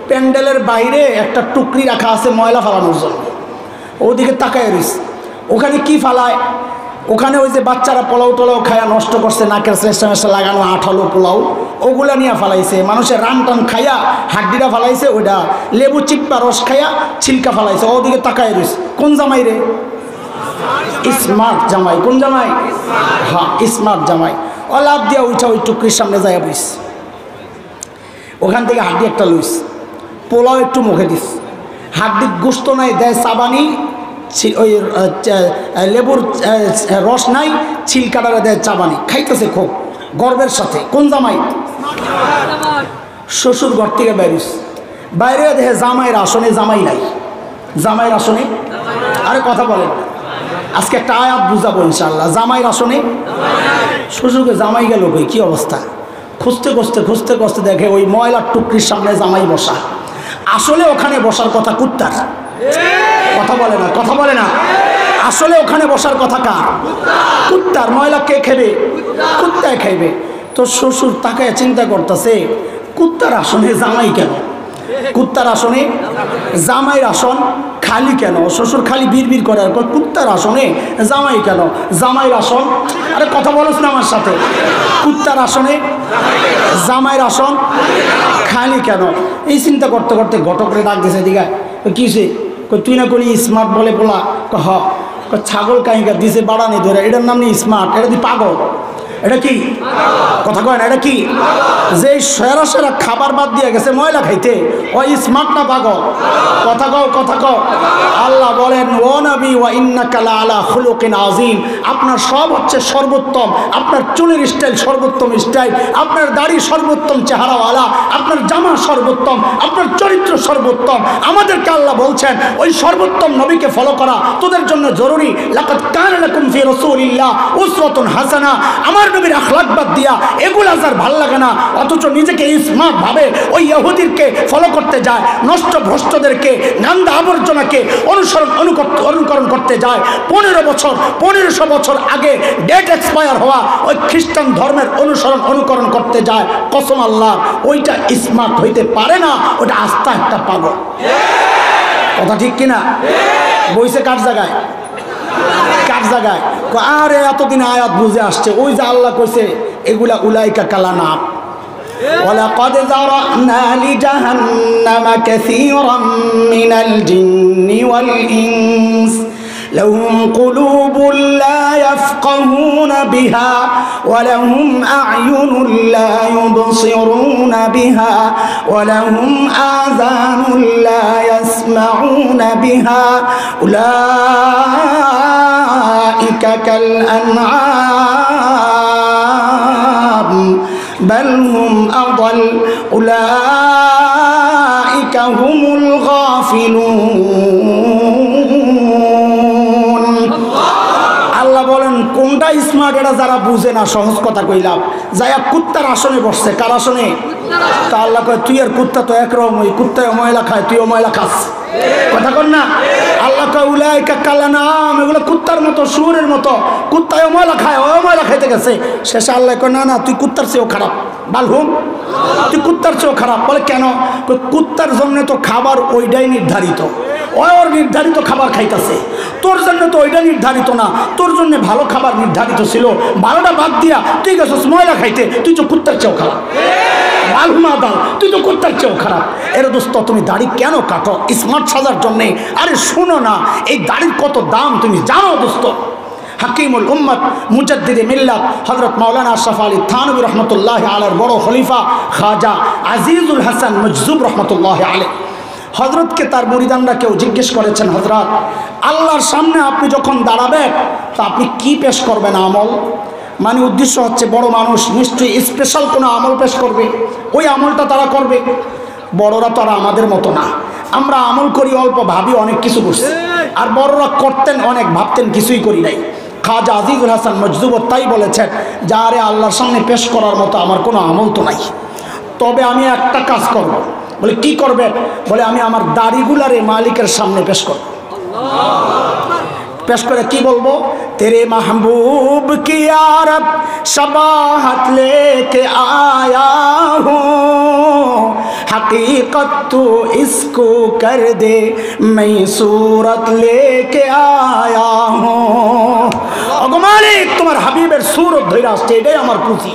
প্যান্ডেলের বাইরে একটা টুকরি রাখা আছে ময়লা ফালানোর জন্য, ওদিকে তাকায় রয়েছে। ওখানে কি ফালায়? ওখানে ওই যে বাচ্চারা পোলাও টোলাও খায়া নষ্ট করছে, নাকের চেষ্টা মেষ্টা লাগানো আঠালো পোলাও, ওগুলা নিয়ে ফালাইছে। মানুষের রান টান খাইয়া হাড্ডিটা ফালাইছে, ওইটা লেবু চিপ্পা রস খাইয়া ছিলকা ফালাইছে, ওদিকে তাকায় রয়েছে। কোন জামাই রে? স্মার্ট জামাই। কোন জামাই? হ্যাঁ স্মার্ট জামাই। ও লাভ দিয়া উঠা ওই টুকরির সামনে যায় বইস, ওখান থেকে হাড্ডি একটা লইস, পোলাও একটু মুখে দিস, হাড্ডির গোস্ত নাই, দেয় চাবানি, ওই লেবুর রস নাই, ছিলকাটারে দেয় চাবানি, খাইতেছে খুব গর্বের সাথে। কোন জামাই? শ্বশুর ঘর থেকে বেরিস, বাইরে দেখে জামাইয়ের আসনে জামাই নাই, জামাইয়ের আসনে। আরে কথা বলেন, আজকে একটা আয়াত বুঝাবো ইনশাল্লাহ। জামাইয়ের আসনে শ্বশুরকে জামাই গেল কই, কি অবস্থা? খুঁজতে খুঁজতে খুঁজতে খুঁজতে দেখে ওই ময়লার টুকরির সামনে জামাই বসা। আসলে ওখানে বসার কথা কুত্তার, কথা বলে না, কথা বলে না। আসলে ওখানে বসার কথা কার? কুত্তার। ময়লা কে খাবে? কুত্তায় খাইবে। তো শ্বশুর তাকায় চিন্তা করতেছে কুত্তার আসনে জামাই কেন? কুত্তার আসনে জামাইয়ের আসন খালি কেন? শ্বশুর খালি বিড়বিড় করে আর কুত্তার আসনে জামাই কেন? জামাইয়ের আসন, আরে কথা বলছ না আমার সাথে, কুত্তার আসনে জামাইয়ের আসন খালি কেন? এই চিন্তা করতে করতে ঘটকরে ডাক দিয়েছে, দিঘা কিসে? তুই না করি স্মার্ট বলে বলা? হ। ছাগল কাহিকা দিছে বাড়ানি ধরে, এটার নাম নেই স্মার্ট, এটা তুই পাগল। এটা কি কথা কয় না? এটা কি? যে সেরা সেরা খাবার বাদ দিয়ে গেছে ময়লা খাইতে, ওই স্মার্ট না পাগল? কথা কও, কথা কও। আল্লাহ বলেন ও নবী ওয়া ইন্নাকা লাআলা খুলুকিন আযীম, আপনার সব হচ্ছে সর্বোত্তম, আপনার চুলের স্টাইল সর্বোত্তম স্টাইল, আপনার দাড়ি সর্বোত্তম চেহারাওয়ালা, আপনার জামা সর্বোত্তম, আপনার চরিত্র সর্বোত্তম। আমাদেরকে আল্লাহ বলছেন ওই সর্বোত্তম নবীকে ফলো করা তোদের জন্য জরুরি। লাকাদ কানা লাকুম ফি রাসূলিল্লাহ উসওয়াতুন হাসানা। আমার নবীর আখলাক বাদ দিয়া এগুলা যার ভাল লাগে না, অথচ নিজেকে স্মার্ট ভাবে ওই ইহুদিকে ফলো করতে যায়, নষ্ট ভ্রষ্টদেরকে নান্দা আবর্জনাকে অনুকরণ করতে যায়। 1500 বছর আগে ডেট এক্সপায়ার হওয়া ওই খ্রিস্টান ধর্মের অনুকরণ করতে যায়। কসম আল্লাহ, ওইটা স্মার্ট হইতে পারে না, ওটা আস্থা একটা পাগল। কথা ঠিক কিনা? বইছে কার জায়গায়? কার জায়গায়? আরে এতদিন আয়াত বুঝে আসছে, ওই যে আল্লাহ কইছে এগুলা উলাইকা কালানা। ওয়ালাকাদ যারানা লিজাহান্নামা কাসীরাম মিনাল জিন্নি ওয়াল ইনস লাহুম কুলুবুন লা ইয়াফকাহুনা বিহা ওয়া লাহুম আ'য়ুনুন লা ইউবসিরুনা বিহা ওয়া লাহুম আযানুন লা ইয়াসমাউনা বিহা উলাইকা কাল আন'আম বাল হুম আদাল উলাইকা হুমুল গাফিলুন। আল্লাহ বলেন কোনটা স্মার্ট এটা যারা বুঝে না, সহজ কথা কইলাম, যাইয়া কুত্তার আসনে বসছে। কার আসনে? তা আল্লাহ কয় তুই আর কুত্তা তো একরকম, ওই কুত্তায় ময়লা খায়, তুইও ময়লা খাস। কথা কন না। আল্লাহ কয় উলাইকা কালানাম, এগুলো কুত্তার মতো, শুয়োরের মতো। কুত্তায় ময়লা খায়, ও ময়লা খাইতে গেছে। শেষে আল্লাহ কয় না না, তুই কুত্তার চেয়েও খারাপ। বালহুম, তুই কুত্তার চেয়েও খারাপ। বলে কেন? কুত্তার জন্য তো খাবার ওইটাই নির্ধারিত, ওর নির্ধারিত খাবার খাইতেছে। তোর জন্য তো ওইটা নির্ধারিত না, তোর জন্য ভালো খাবার নির্ধারিত ছিল, ভালোটা বাদ দিয়া তুই গেছিস ময়লা খাইতে, তুই তো কুত্তার চেয়েও খারাপ। বালহুমা দাল, তুই তো কুত্তার চেয়েও খারাপ। এর দোস্ত তুমি দাড়ি কেন কাটো? স্মার্ট সাজার জন্যে। আরে শোনো না, এই দাড়ির কত দাম তুমি জানো দোস্ত? হাকিমুল উম্মত মুজাদ্দিদে মিল্লাত হযরত মাওলানা আশরাফ আলী থানভী রহমতুল্লাহ আলাইহির বড় খলিফা খাজা আজিজুল হাসান মজজুব রহমতুল্লাহ আলাইহি হযরতকে তার মুরিদানরা কেউ জিজ্ঞেস করেছেন, হযরত আল্লাহর সামনে আপনি যখন দাঁড়াবেন তা আপনি কি পেশ করবেন আমল? মানে উদ্দেশ্য হচ্ছে বড় মানুষ নিশ্চয়ই স্পেশাল কোনো আমল পেশ করবে, ওই আমলটা তারা করবে। বড়রা তো আর আমাদের মতো না, আমরা আমল করি অল্প, ভাবি অনেক কিছু করছি। আর বড়রা করতেন অনেক, ভাবতেন কিছুই করি নাই। খাজা আজিজুল হাসান মজজুব তাই বলেছেন, যা রে আল্লাহর সামনে পেশ করার মতো আমার কোনো আমল তো নাই, তবে আমি একটা কাজ করব। বলে কি করবেন? বলে আমি আমার দাড়িগুলারে মালিকের সামনে পেশ করব। পেশ করে কি বলবো? তেরে মাহবুব কি আরব শবাহত লেকে আয়া হুঁ, हकीकत तो इसको कर दे मैं सूरत लेके आया हूँ। ओगो मालिक तुम्हार হাবিবের सूरत ধরে আসছে, এটাই আমার পুঁজি,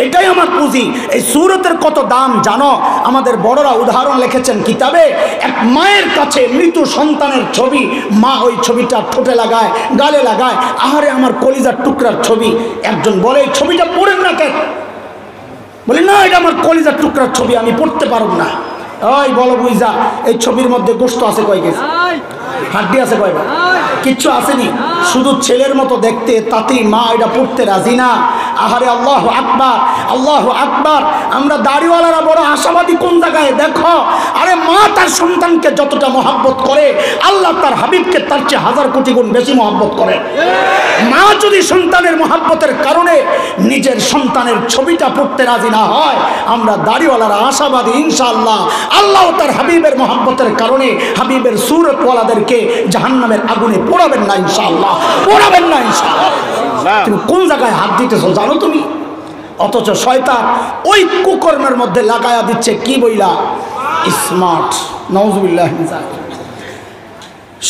এটাই আমার পুঁজি। এই সূরতের কত দাম জানো? আমাদের বড়রা উদাহরণ লিখেছেন কিতাবে। এক মায়ের কাছে মৃত সন্তানের ছবি, মা ওই ছবিটা ঠোঁটে লাগায়, গালে লাগায়, আহারে আমার কলিজার টুকরার ছবি। একজন বলে এই ছবিটা পড়েন না কেন? বলি না, এটা আমার কলিজার টুকরার ছবি, আমি পড়তে পারব না। ওই বলো বুঝা, এই ছবির মধ্যে গোশত আছে কয় কেজি? হাড্ডি আছে কয়টা? কিচ্ছু আসেনি, শুধু ছেলের মতো দেখতে, তাতেই মা এটা পড়তে রাজি না। আহারে আল্লাহু আকবার, আল্লাহু আকবার। আমরা দাড়িওয়ালারা বড় আশাবাদী কোন জায়গায় দেখো। আরে মা তার সন্তানকে যতটা মহব্বত করে, আল্লাহ তার হাবিবকে তার চেয়ে হাজার কোটি গুণ বেশি মহব্বত করে। মা যদি সন্তানের মহব্বতের কারণে নিজের সন্তানের ছবিটা পড়তে রাজি না হয়, আমরা দাড়িওয়ালারা আশাবাদী ইনশাআল্লাহ আল্লাহ তার হাবিবের মহব্বতের কারণে হাবিবের সুরতওয়ালাদেরকে জাহান্নামের আগুনে পোড়াবেন না ইনশাআল্লাহ, পোড়াবেন না ইনশাআল্লাহ। তুমি কোন জায়গায় হাত দিতেছো জানো তুমি? অথচ শয়তান ওই কুকর্মের মধ্যে লাগায়া দিচ্ছে কি বইলা? স্মার্ট। নাউজুবিল্লাহ।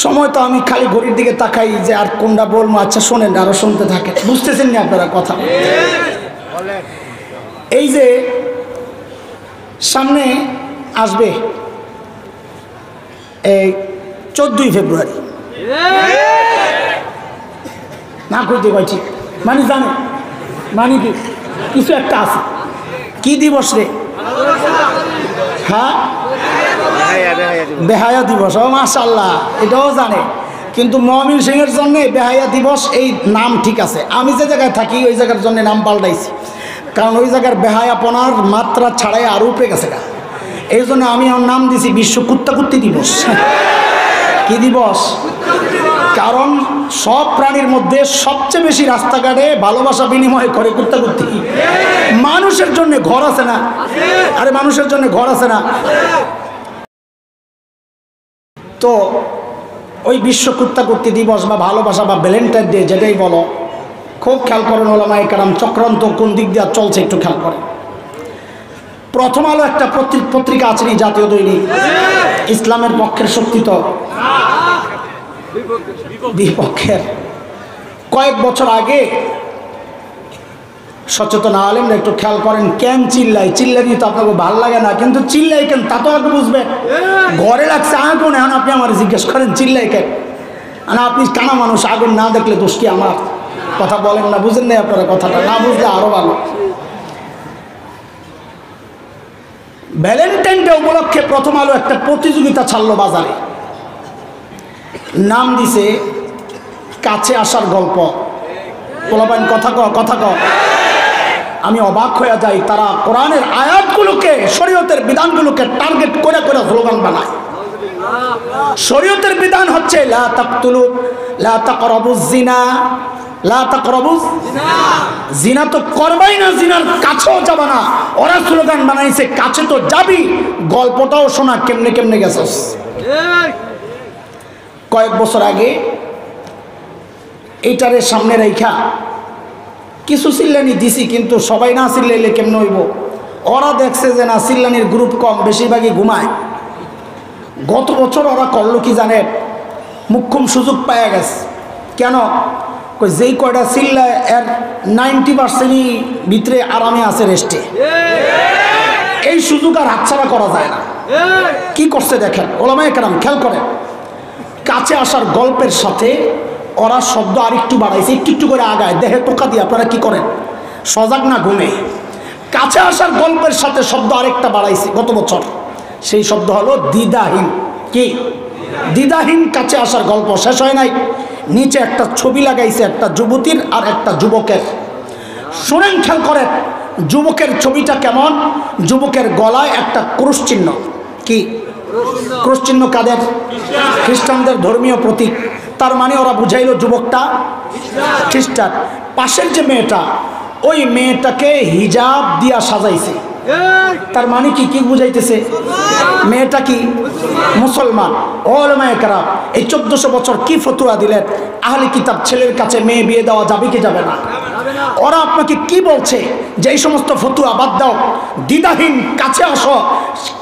সময় তো আমি খালি ঘড়ির দিকে তাকাই যে আর কোনটা বলবো। আচ্ছা শোনেন, আরো শুনতে থাকে, বুঝতেছেন না আপনারা কথা? এই যে সামনে আসবে এই 14ই ফেব্রুয়ারি, না করতে পারছি মানে জানে মানে কি কিছু একটা আছে। কি দিবস রে? হ্যাঁ, বেহায়া দিবস। ও মাশাআল্লাহ, এটাও জানে। কিন্তু মমিন সিংহের জন্য বেহায়া দিবস এই নাম ঠিক আছে। আমি যে জায়গায় থাকি ওই জায়গার জন্য নাম পাল্টাইছি, কারণ ওই জায়গার বেহায়াপনার মাত্রা ছাড়াই আরও উপরে গেছে গা। এই জন্য আমি আমার নাম দিছি বিশ্ব কুত্তাকুত্তি দিবস। কি দিবস? কারণ সব প্রাণীর মধ্যে সবচেয়ে বেশি রাস্তাঘাটে ভালোবাসা বিনিময় করে কুত্তাকুত্তি। মানুষের জন্য ঘর আছে না? আরে মানুষের জন্য ঘর আছে না? তো ওই বিশ্ব কুত্তাকুত্তি দিবস বা ভালোবাসা বা ভ্যালেন্টাইন ডে যেটাই বলো, খুব খেয়াল করেন ওলামায়ে কেরাম, চক্রান্ত কোন দিক দিয়ে চলছে একটু খেয়াল করেন। প্রথম আলো একটা পত্রিকা আছে নি, জাতীয় দৈনিক, ইসলামের পক্ষের শক্তি তো বিপক্ষের। কয়েক বছর আগে সচেতন আলেমরা একটু খেয়াল করেন, কেন চিল্লাই চিল্লাই তো আপনাকে ভাল লাগে না, কিন্তু চিল্লাই কেন তা তো আগে বুঝবেন। ঘরে লাগছে আগুন, এখন আপনি আমার জিজ্ঞেস করেন চিল্লাই কেন? না, আপনি কানা মানুষ, আগুন না দেখলে দোষ কি আমার? কথা বলেন না, বুঝেন নাই আপনারা কথাটা, না বুঝলে আরো ভালো। ভ্যালেন্টাইন ডে উপলক্ষে প্রথম আলো একটা প্রতিযোগিতা ছাড়লো বাজারে, নাম দিছে কাছে আসার গল্প। বলবেন কথা ক কথা ক। আমি অবাক হয়ে যাই, তারা কোরআনের আয়াতগুলোকে, শরীয়তের বিধানগুলোকে টার্গেট করে করে স্লোগান বানায়। শরীয়তের বিধান হচ্ছে লা তাকতুলু লা তাকরাবুজ জিনা, লা তাকরাবুজ জিনা তো করবাই না, জিনার কাছেও যাবা না। ওরা স্লোগান বানাইছে কাছে তো যাবি, গল্পটাও শোনা কেমনে কেমনে গেছস। কয়েক বছর আগে এইটারে সামনে রেখা কিছু চিল্লানি দিছি, কিন্তু সবাই না চিল্লাইলে কেমন হইব। ওরা দেখছে যে না চিল্লানির গ্রুপ কম, বেশিরভাগই ঘুমায়। গত বছর ওরা করলো কি জানেন, মুখ্যম সুযোগ পাওয়া গেছে। কেন? যেই কয়টা চিল্লায় এর 90%ই ভিতরে আরামে আছে, রেস্টে। এই সুযোগ আর হাতছাড়া করা যায় না। কি করছে দেখেন, ওলামায়ে কেরাম খেয়াল করেন। কাছে আসার গল্পের সাথে ওরা শব্দ আর একটু বাড়াইছে, একটু একটু করে আগায়, দেহে টোকা দিয়ে। আপনারা কি করেন, সজাগ না ঘুমে? কাছে আসার গল্পের সাথে শব্দ আরেকটা বাড়াইছে গত বছর। সেই শব্দ হলো দ্বিধাহীন। কি? দ্বিধাহীন কাছে আসার গল্প শেষ হয় নাই। নিচে একটা ছবি লাগাইছে, একটা যুবতীর আর একটা যুবকের। শুনেন, খেয়াল করেন। যুবকের ছবিটা কেমন? যুবকের গলায় একটা ক্রুশ চিহ্ন। কি ক্রুশ চিহ্ন? কাদের? খ্রিস্টানদের ধর্মীয় প্রতীক। তার মানে ওরা বুঝাইল যুবকটা খ্রিস্টান। পাশের যে মেয়েটা, ওই মেয়েটাকে হিজাব দিয়া সাজাইছে। তার মানে কি কি বুঝাইতেছে? মেয়েটা কি মুসলমান। ওলামায়ে কেরাম এই 1400 বছর কি ফতোয়া দিলেন? আহলে কিতাব ছেলের কাছে মেয়ে বিয়ে দেওয়া যাবে কি যাবে না? ওরা আপনাকে কি বলছে যে এই সমস্ত ফতোয়া বাদ দাও, দ্বিধাহীন কাছে আসো।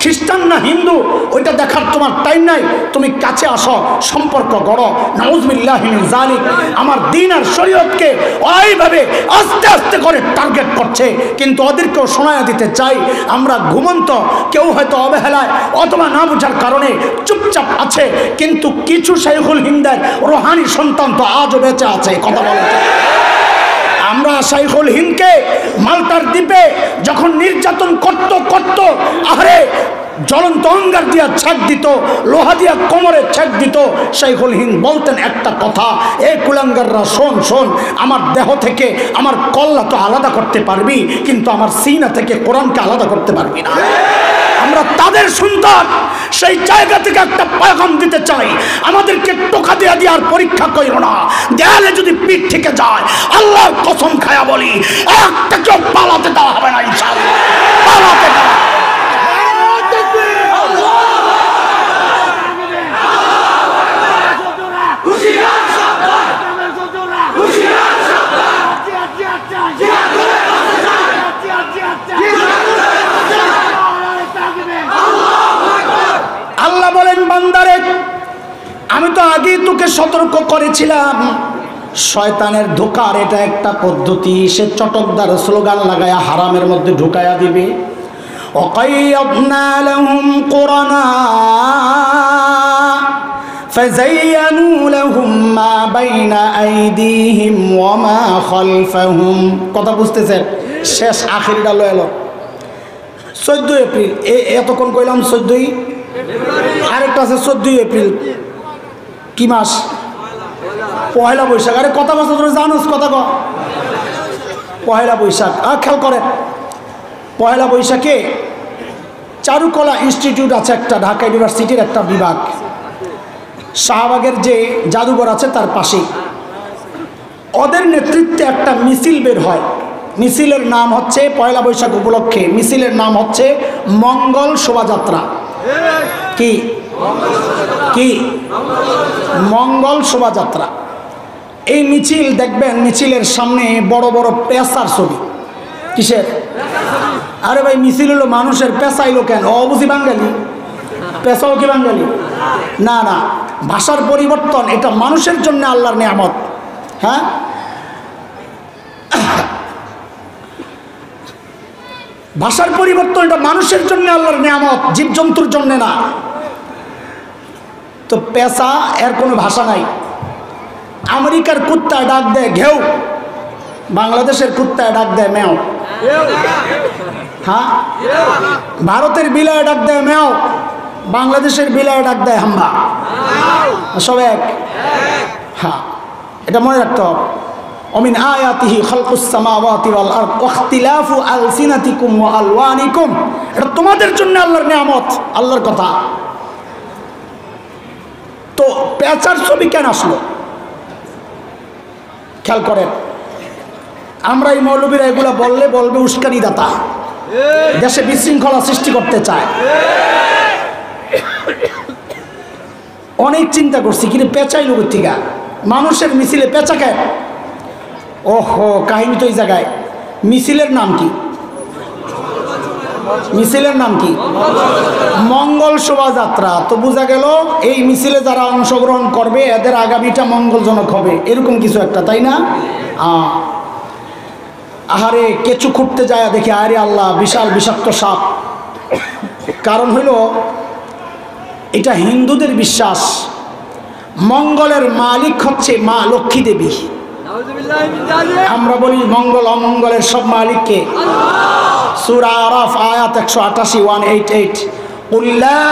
খ্রিস্টান না হিন্দু ওইটা দেখার তোমার টাইম নাই, তুমি কাছে আসো, সম্পর্ক গড়ো। নাউযুবিল্লাহি মিন যালিক। আমার দ্বীন আর শরীয়তকে ওইভাবে আস্তে আস্তে করে টার্গেট করছে। কিন্তু ওদেরকেও শোনায়া দিতে চাই, আমরা ঘুমন্ত, কেউ হয়তো অবহেলায় অথবা না বোঝার কারণে চুপচাপ আছে, কিন্তু কিছু শাইখুল হিন্দের রোহানি সন্তান তো আজও বেঁচে আছে। কথা বলে আমরা শাইখুল হিন্দকে মাল্টার দ্বীপে যখন নির্যাতন করত, আরে জ্বলন্ত অঙ্গার দিয়া ছেক দিত, লোহা দিয়া কোমরে ছেক দিত। শাইখুল হিন্দ বলতেন একটা কথা, এ কুলাঙ্গাররা শোন শোন, আমার দেহ থেকে আমার কল্লা তো আলাদা করতে পারবি, কিন্তু আমার সিনা থেকে কোরআনকে আলাদা করতে পারবি না। আমরা তাদের সন্তান, সেই জায়গা থেকে একটা পয়গাম দিতে চাই, আমাদেরকে টোকা দেয়া আর পরীক্ষা করিও না। দেয়ালে যদি পিঠ থেকে যায়, আল্লাহর কসম খায়া বলি, একটা কেউ পালাতে দেওয়া হবে না ইনশাআল্লাহ। পালাতে দেওয়া আল্লাহ বলেন, বান্দারে আমি তো আগেই তোকে সতর্ক করেছিলাম, শয়তানের ধোকার এটা একটা পদ্ধতি। সে চটকদার স্লোগান লাগায়া হারামের মধ্যে ঢুকায়া দিবে। ওয়াকাইয়াদনা লাহুম কুরানা ফাযায়্যানু লাহুম মা বাইনা আইদিহিম ওয়া মা খালফাহুম। কথা বুঝতেছেন? শেষ আখিরটা লইল 14 এপ্রিল। এতক্ষণ কইলাম 14ই, আরেকটা আছে 14 এপ্রিল। কি মাস? পয়লা বৈশাখ। আরে কথা বলছো তোরা জানোস, কথা কও। পয়লা বৈশাখ। খেয়াল করেন, পয়লা বৈশাখে চারুকলা ইনস্টিটিউট আছে একটা, ঢাকা ইউনিভার্সিটির একটা বিভাগ। শাহবাগের যে জাদুঘর আছে তার পাশেই ওদের নেতৃত্বে একটা মিছিল বের হয়। মিছিলের নাম হচ্ছে, পয়লা বৈশাখ উপলক্ষে মিছিলের নাম হচ্ছে মঙ্গল শোভাযাত্রা। কি কি মঙ্গল শোভাযাত্রা। এই মিছিল দেখবেন, মিছিলের সামনে বড় বড় পেশার ছবি। কিসের? আরে ভাই, মিছিল হলো মানুষের, পেশাইলো কেন? অবুঝি বাঙালি? পেশাও কি বাঙালি? না না, ভাষার পরিবর্তন, এটা মানুষের জন্য আল্লাহর নিয়ামত। হ্যাঁ, ভাষার পরিবর্তন, এটা মানুষের জন্য আল্লাহর নিয়ামত, জীবজন্তুর জন্য না। তো পেশা, এর কোনো ভাষা নাই। আমেরিকার কুত্তায় ডাক দেয় ঘেউ, বাংলাদেশের কুত্তায় ডাক দেয় মেও। হ্যাঁ, ভারতের বিলায় ডাক দেয় মেও, বাংলাদেশের বিলায় ডাক দেয় হাম্বা। সব এক। হ্যাঁ, এটা মনে রাখতে হবে। অমিন আয়াতিহি খালকুস সামাওয়াতি ওয়াল আরদ ওয়া ইখতিলাফু আলসিনাতিকুম ওয়া আলওয়ানিকুম। এটা তোমাদের জন্য আল্লাহর নিয়ামত, আল্লাহর কথা। তো পেঁচার ছবি কেন আসলো? খেয়াল করেন, আমরা এই মৌলবীরা এগুলো বললে বলবে উস্কানি দাতা, দেশে বিশৃঙ্খলা সৃষ্টি করতে চায়। অনেক চিন্তা করছি কিন্তু পেঁচাইল থেকে মানুষের মিছিলে পেঁচা খায়। ওহো, কাহিনী তো এই জায়গায়। মিছিলের নাম কি? মিছিলের নাম কি? মঙ্গল শোভাযাত্রা। তো বোঝা গেল এই মিছিলে যারা অংশগ্রহণ করবে এদের আগামীটা মঙ্গলজনক হবে, এরকম কিছু একটা, তাই না? আহারে, কেঁচু খুঁড়তে যায় দেখে আরে আল্লাহ বিশাল বিষাক্ত সাপ। কারণ হইল এটা হিন্দুদের বিশ্বাস মঙ্গলের মালিক হচ্ছে মা লক্ষ্মী দেবী। আমরা বলি মঙ্গল অমঙ্গলের সব মালিককে। সূরা আরাফ আয়াত 188 188 قُلْ لَا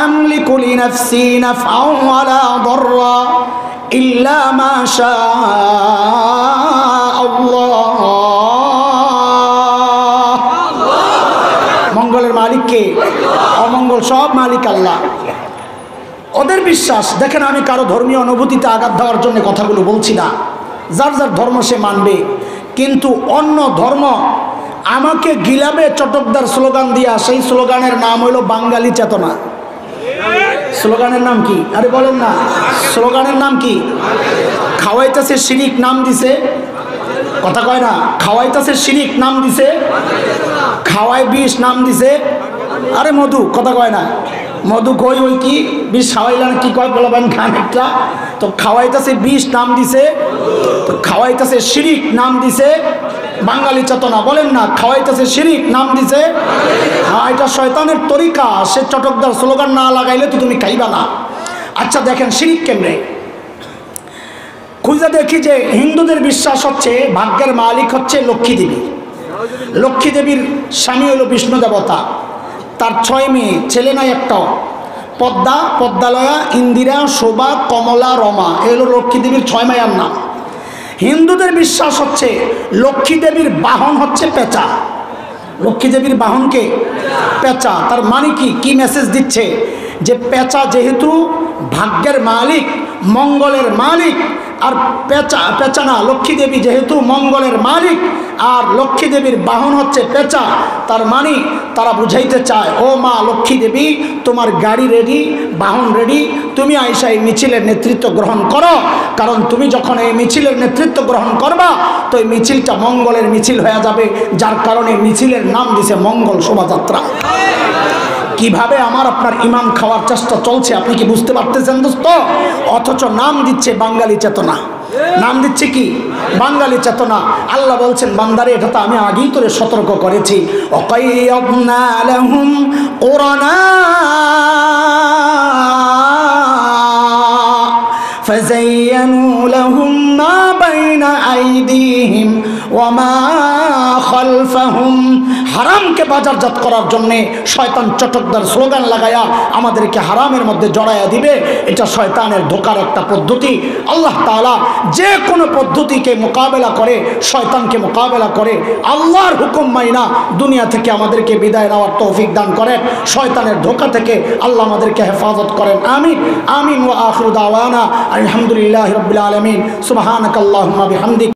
أَمْلِكُ لِنَفْسِي نَفْعًا وَلَا ضَرًّا إِلَّا مَا شَاءَ اللَّهُ। মঙ্গলের মালিককে, অমঙ্গল সব মালিক আল্লাহ। ওদের বিশ্বাস দেখেন, আমি কারো ধর্মীয় অনুভূতিতে আঘাত দেওয়ার জন্য কথাগুলো বলছি না, যার যার ধর্ম সে মানবে। কিন্তু অন্য ধর্ম আমাকে গিলাবে চটকদার স্লোগান দিয়া, সেই স্লোগানের নাম হইল বাঙালি চেতনা। স্লোগানের নাম কি? আরে বলেন না, স্লোগানের নাম কি? খাওয়াইতেছে শিরিক নাম দিছে, কথা কয় না, খাওয়াইতেছে শিরিক নাম দিছে, খাওয়াই বিষ নাম দিছে। আরে মধু, কথা কয় না, মধু কই ওই কি বিষ খাওয়াইলেন কি কয় বলবেন খান একটা। তো খাওয়াইতেছে বিষ নাম দিছে, তো খাওয়াইতেছে শিরিক নাম দিছে বাঙালি চেতনা। বলেন না, খাওয়াইতেছে শিরিক নাম দিছে। হ্যাঁ, এটা শয়তানের তরিকা। সে চটকদার স্লোগান না লাগাইলে তো তুমি খাইবা না। আচ্ছা দেখেন শিরিক কেমনে খুঁজে দেখি যে হিন্দুদের বিশ্বাস হচ্ছে ভাগ্যের মালিক হচ্ছে লক্ষ্মী দেবী। লক্ষ্মী দেবীর স্বামী হলো বিষ্ণু দেবতা, তার 6 মেয়ে, ছেলে নাই একটাও। পদ্মা, পদ্মালয়া, ইন্দিরা, শোভা, কমলা, রমা, এ হলো লক্ষ্মী দেবীর 6 মায়ের নাম। হিন্দুদের বিশ্বাস হচ্ছে লক্ষ্মী দেবীর বাহন হচ্ছে পেঁচা। লক্ষ্মী দেবীর বাহনকে পেঁচা। তার মানে কি মেসেজ দিচ্ছে? যে পেঁচা যেহেতু ভাগ্যের মালিক, মঙ্গলের মালিক, আর পেঁচা না, লক্ষ্মী দেবী যেহেতু মঙ্গলের মালিক আর লক্ষ্মী দেবীর বাহন হচ্ছে পেঁচা, তার মানে তারা বুঝাইতে চায়, ও মা লক্ষ্মী দেবী, তোমার গাড়ি রেডি, বাহন রেডি, তুমি আইসা এই মিছিলের নেতৃত্ব গ্রহণ করো। কারণ তুমি যখন এই মিছিলের নেতৃত্ব গ্রহণ করবা তো এই মিছিলটা মঙ্গলের মিছিল হয়ে যাবে, যার কারণে মিছিলের নাম দিছে মঙ্গল শোভাযাত্রা। কিভাবে আমার আপনার ইমান খাওয়ার চেষ্টা চলছে আপনি কি বুঝতে পারতেছেন দোস্ত? অথচ নাম দিচ্ছে বাঙালি চেতনা। নাম দিচ্ছে কি? বাঙালি চেতনা। আল্লাহ বলছেন, বান্দারে এটা তো আমি আগেই তোরে সতর্ক করেছি। ওয়াকাইয়াবনা লাহুম কুরানা ফাযায়্যানু লাহুম মা বাইনা আইদিহিম ওয়া মা খালফাহুম। হারামকে বাজারজাত করার জন্য শয়তান চটকদার স্লোগান লাগায়া আমাদেরকে হারামের মধ্যে জড়াইয়া দিবে। এটা শয়তানের ধোকার একটা পদ্ধতি। আল্লাহ তাআলা যে কোনো পদ্ধতিকে মোকাবেলা করে, শয়তানকে মোকাবেলা করে আল্লাহর হুকুম মাইনা দুনিয়া থেকে আমাদেরকে বিদায় নেওয়ার তৌফিক দান করেন। শয়তানের ধোকা থেকে আল্লাহ আমাদেরকে হেফাজত করেন। আমিন আমিন। ওয়া আখিরু দাওয়ানা আলহামদুলিল্লাহি রাব্বিল আলামিন। সুবহানাকাল্লাহুম্মা বিহামদিক।